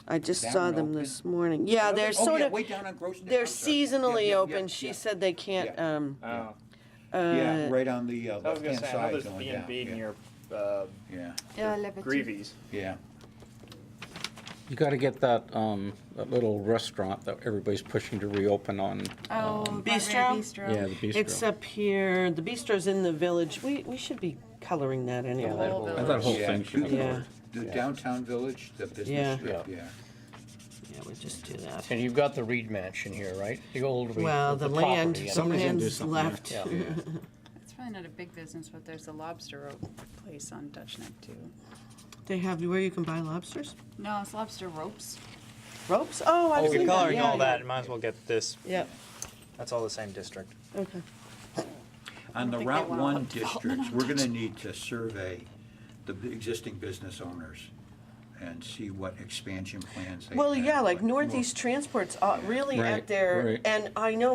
I just Down saw and them open? this morning. Yeah, they're Oh, sort yeah, of. way down on Gross Neck. They're I'm sorry. seasonally Yeah, yeah, open. yeah, She yeah. said they can't. Yeah. Oh. Yeah, right on the I was gonna left-hand say, I know side there's going B down. and B Yeah, near yeah, Greavy's. yeah. You gotta get that little restaurant that everybody's pushing to reopen on, Oh, Bistro? Bistro. yeah, the bistro. It's up here. The bistro's in the village. We should be coloring that anyway. Yeah, that whole- And that whole Yeah. thing should be. Yeah. The downtown village, the Yeah. business strip, yeah. Yeah, we just do that. And you've got the Reed Mansion here, right? The old Reed. Well, the land, property, the Somebody's gonna do land's something left. Yeah. It's probably not a big business, but there's a lobster rope place on Dutch Neck too. They have where you can buy lobsters? No, it's lobster ropes. Ropes? Oh, I've If seen you're that, coloring yeah, all yeah. that, might as well get this. Yep, That's all the same district. okay. On the think they Route wanna 1 put development districts, on we're gonna need to survey the existing business owners and see what expansion plans they have. Well, yeah, like But Northeast Transport's really Right, at their, right. and I know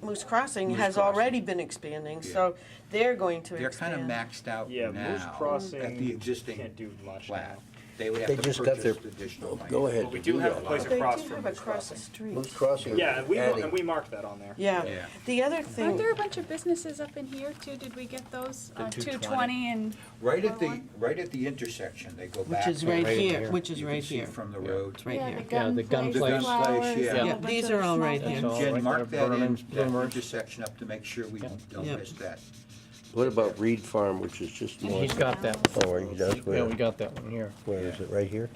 Moose Crossing Moose has Crossing. already been expanding, Yeah. so they're going to They're kind of expand. maxed out Yeah, Moose now Crossing at the existing can't do much plat. now. They would They have to just got their, purchase additional land. go ahead But we to do do have a that. place They across do from have Moose across the Crossing. street. Moose Crossing. Yeah, and adding. we marked that on there. Yeah, Yeah. the other Aren't thing, there a bunch of businesses up in here too? Did we get those? The 220 and. Right at the intersection, they go back. which is to- right right here, here. which is You right can see here, from the road. it's right Yeah, here. the gun the gun place, place. flowers, Yeah. and a Yeah, bunch these of are all small right things. here. That's all Jen, right mark there, that Vernon's, that Bloomers. intersection up to make sure we don't Yep. miss that. What about Reed Farm, which is just north? He's got that. Oh, he does, Yeah, where, we got that one here. where is it, right here?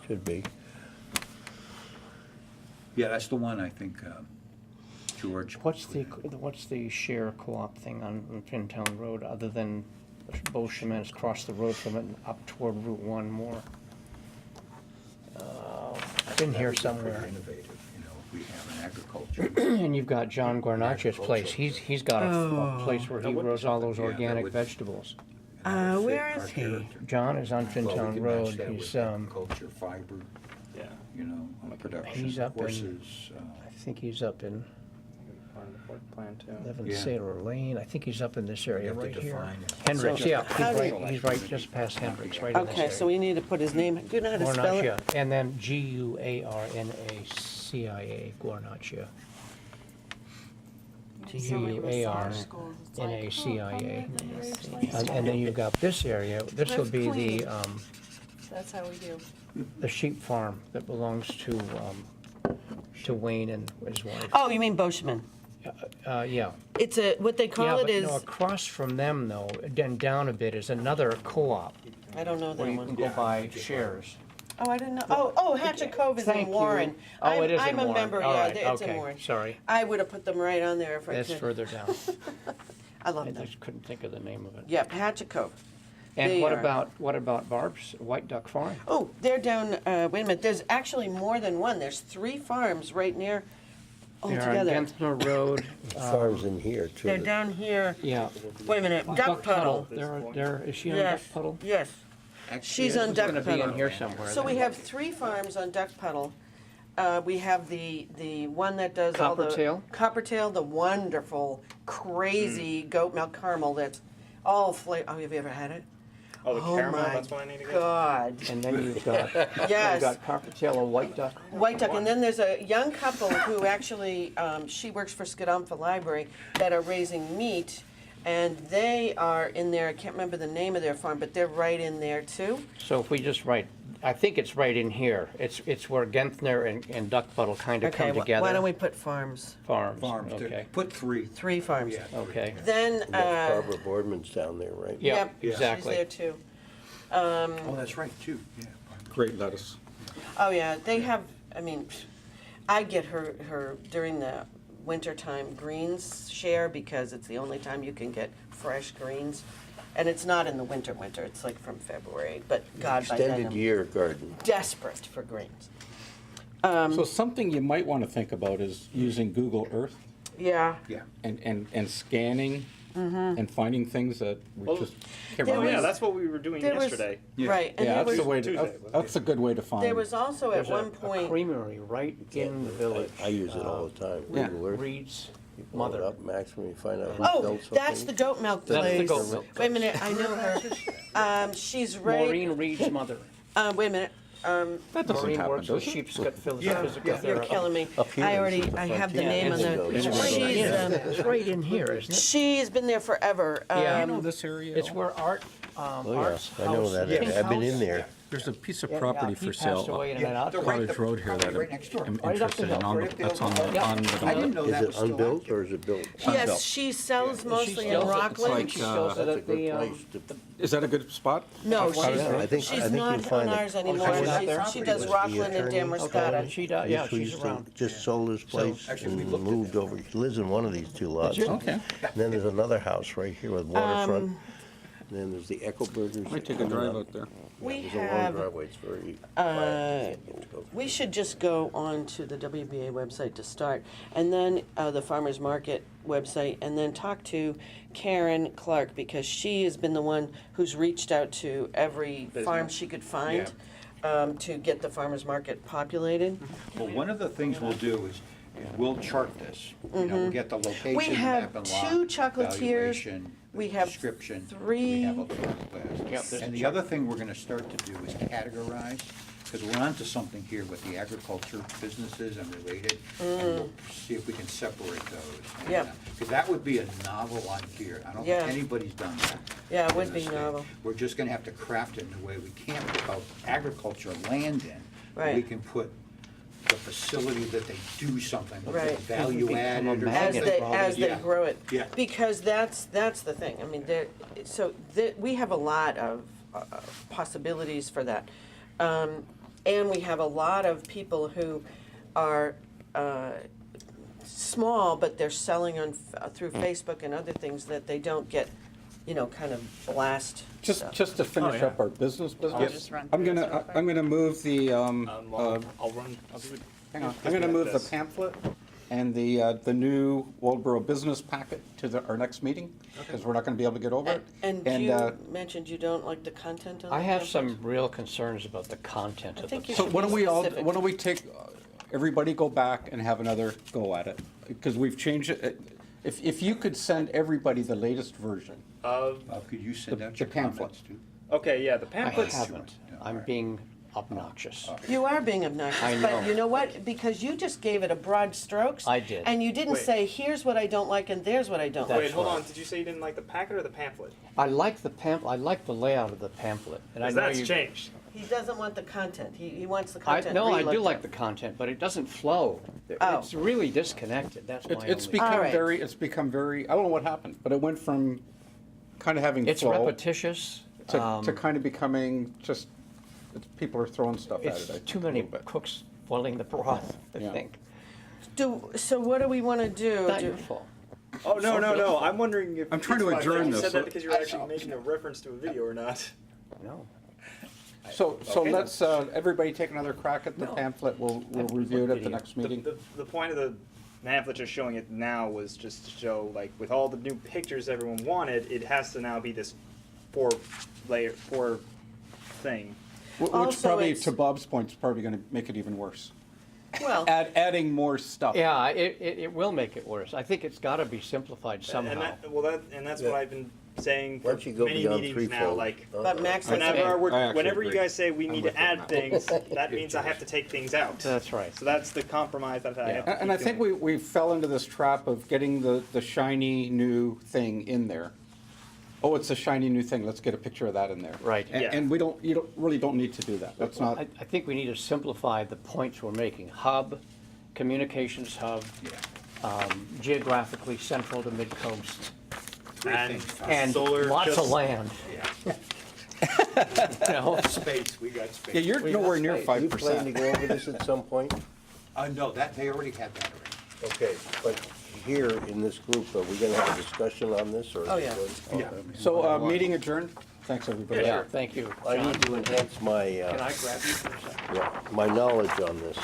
Should be. Yeah, that's the one, I think, George. What's the share co-op thing on Pintown Road, other than Beauchemin's across the road from it and up toward Route 1 more? It's in here Pretty somewhere. innovative, you know, we have an agriculture. And you've got John Guarnacho's place. He's got a place where he grows all those Yeah, that organic would- vegetables. and that would fit where our is he? character. John is on Well, we Fintown can Road. match that He's, with agriculture, fiber, Yeah. you know, on production, He's up in- horses. I think he's up in Part of the work plan too. 11 Yeah. Sailor Lane. I think he's up in this You area have to right here. define it. Hendricks, So yeah, how do he's right just past Hendricks, right in this area. Okay, so we need to put his name, do you know how to spell it? Guarnacia, and then Guarnacia, Guarnacia. Guarnacia. And then you've got this area, this will be the, That's how we do. the sheep farm that belongs to Wayne and his wife. Oh, you mean Boschman? Yeah. It's what they Yeah, call it but is, no, across from them though, then down a bit is another co-op I don't know where that you can one. go buy shares. Oh, I didn't know, oh, Hatchet Cove is in Thank you. Warren. Oh, it is in I'm a Warren. member, All yeah, right, it's in okay, Warren. sorry. I would have put them right on there if I That's could. further down. I love I them. just couldn't think of the name of it. Yep, Hatchet Cove. And They what are- about Barb's White Duck Farm? Oh, they're down, wait a minute, there's actually more than one. There's 3 farms right near, They're on altogether. Genthner Road. Farms in here too. They're down here, Yeah. wait a minute, Duck Puddle. Is she on Yes, Duck Puddle? yes. She's on Duck It's gonna be in Puddle. here somewhere. So we then. have 3 farms on Duck Puddle. We have the one that does all the. Coppertail? Coppertail, the wonderful, crazy goat milk caramel that's all oh, have you ever had it? Oh, the Oh caramel, my that's what I need to get? God, And then you've got, yes. you've got Coppertail and White Duck. White Duck, and then there's a young couple who actually, she works for Skedonfa Library, that are raising meat, and they are in there, I can't remember the name of their farm, but they're right in there too. So if we just write, I think it's right in here. It's where Genthner and Duck Puddle kind of Okay, come together. why don't we put farms? Farms, Farms, okay, put 3. 3 farms. Yeah. okay. Then, Barbara Boardman's down there, right? Yeah, yep, exactly. she's there too. Oh, that's right, too, yeah. Great lettuce. Oh, yeah, they have, I mean, I get her during the wintertime greens share because it's the only time you can get fresh greens. And it's not in the winter, it's like from February, but God, by then Extended I'm year garden. desperate for greens. So something you might want to think about is using Google Earth Yeah, Yeah. and scanning and finding things that we Well, just there can't Oh, remember. yeah, was- that's what we were doing there was- yesterday. right, and Yeah, there that's the was, way to, Tuesday, that's a good way to find. there was also at There's one a point, creamery right in the village. I use it all the time. Yeah. Google Earth. Reed's You pull it mother. up, Max, when you find out who oh, built something. that's the goat milk That's the place. goat milk Wait a minute, I know her. She's right, Maureen Reed's mother. wait a minute, That doesn't Maureen happen, works with does it? Sheepscot Physical you're killing me. Up here, I this already, is the I have the frontier. name on It's the, right she's, in It's right in here, isn't it? she's been there forever. Yeah. You know this area? It's where Art's Oh, house. yeah, I know that. Pink I've been in house. there. There's a piece of Yeah, property he for passed sale away in an Yeah, out- they're right Cottage there, Road here that right next door. I'm Right up the interested in. hill. On the- That's on the, Yeah. on the. I didn't know Is that it was still unbuilt active. or is it built? Yes, she sells mostly in sells it. It's Rockland. like, She sells it That's a at good the, place to. Is that a good spot? No, she's, I think she's you'll not on find it. ours anymore. she's not there? She does Was the Rockland and attorney- Damascata. she does, I yeah, used to- she's used to around. just sold his place actually, we and looked at moved over. She lives in one of these 2 lots. Okay. And then there's another house right here with waterfront. And then there's the Echo Burgers. Might take a drive out there. We There's a long have, driveway, it's very quiet. You can't go. we should just go on to the WBA website to start, and then the farmer's market website, and then talk to Karen Clark, because she has been the one who's reached out to every farm she could find to get the farmer's market populated. Well, one of the things we'll do is, we'll chart this. You know, we'll get the location, We have map and lot, 2 chocolatiers, valuation, we have description. 3. We have a list. And the other thing we're gonna start to do is categorize, because we're onto something here with the agriculture businesses and related, and we'll see if we can separate those. Yep. Because that would be a novel on here. I don't Yeah. think anybody's done that. Yeah, it in would the be state. novel. We're just gonna have to craft it in a way we can't put agriculture land in, but we Right. can put the facility that they do something, with Right. value added or As something. they Yeah. grow it. Yeah. Because that's the thing, I mean, we have a lot of possibilities for that. And we have a lot of people who are small, but they're selling on, through Facebook and other things that they don't get, kind of blast stuff. Just to finish up our business. just run I'm through this gonna, real quick. I'm gonna move the, I'll run. I'll do it. hang on, I'm gonna move the pamphlet and the new Waldeboro business packet to our next meeting, because we're not gonna be able to get over it. And you mentioned you don't like the content on the I have pamphlet? some real concerns about the content I of think the. you So should why don't be we all, specific. why don't we take, everybody go back and have another go at it? Because we've changed it. If you could send everybody the latest version. Could you send out the your pamphlet. comments too? Okay, yeah, the I pamphlets. haven't. I'm being obnoxious. You are being obnoxious, I but know. you know what? Because you just gave it a broad strokes. I did. And you didn't Wait. say, here's what I don't like and there's what I don't That's like. Wait, hold right. on. Did you say you didn't like the packet or the pamphlet? I like the I like the layout of the pamphlet, and I Because know that's you. changed. He doesn't want the content. He wants the I, content no, I do re-looked like at. the content, but it doesn't flow. Oh. It's really disconnected. That's my It's only. become All right. it's become very, I don't know what happened, but it went from kind of having It's flow repetitious. to kind of becoming just, people are throwing stuff at It's it. I too think, a many little bit. cooks boiling the broth, I Yeah. think. So what do we want to do? Not your fault. Oh no! I'm wondering if I'm trying to adjourn you this. said that because you were actually making a reference to a video or not. No. So Okay. let's, everybody take another crack at the No. pamphlet. We'll review it at the next The, meeting. the point of the pamphlet just showing it now was just to show, like, with all the new pictures everyone wanted, it has to now be this four thing. Which Also, probably, it's- to Bob's point, is probably gonna make it even worse. Well, Adding more stuff. Yeah, it will make it worse. I think it's gotta be simplified And somehow. that's Yeah. what I've been saying Why for don't you go many beyond meetings now. threefold? Like, but Max has I whenever actually whenever you agree. guys say we I'm need with to you add now. things, that means I have to take things out. That's right. So that's the compromise that I have to And I keep think doing. we fell into this trap of getting the shiny new thing in there. Oh, it's a shiny new thing, let's get a picture of that in there. Right. Yeah. And you really don't need to do that. That's not, I think we need to simplify the points we're making. Hub, communications hub, geographically central to mid-coast, And and solar lots just- of land. You know? Space, we got space. yeah, you're We nowhere got near space. five You plan to percent. go over this at some point? No, they already had that already. Okay, but here in this group, are we gonna have a discussion on this, or? Oh, yeah. Yeah. So, meeting adjourned. Thanks, everybody. Yeah, thank you. I John. need to enhance my, Can I grab you for a second? my knowledge on this.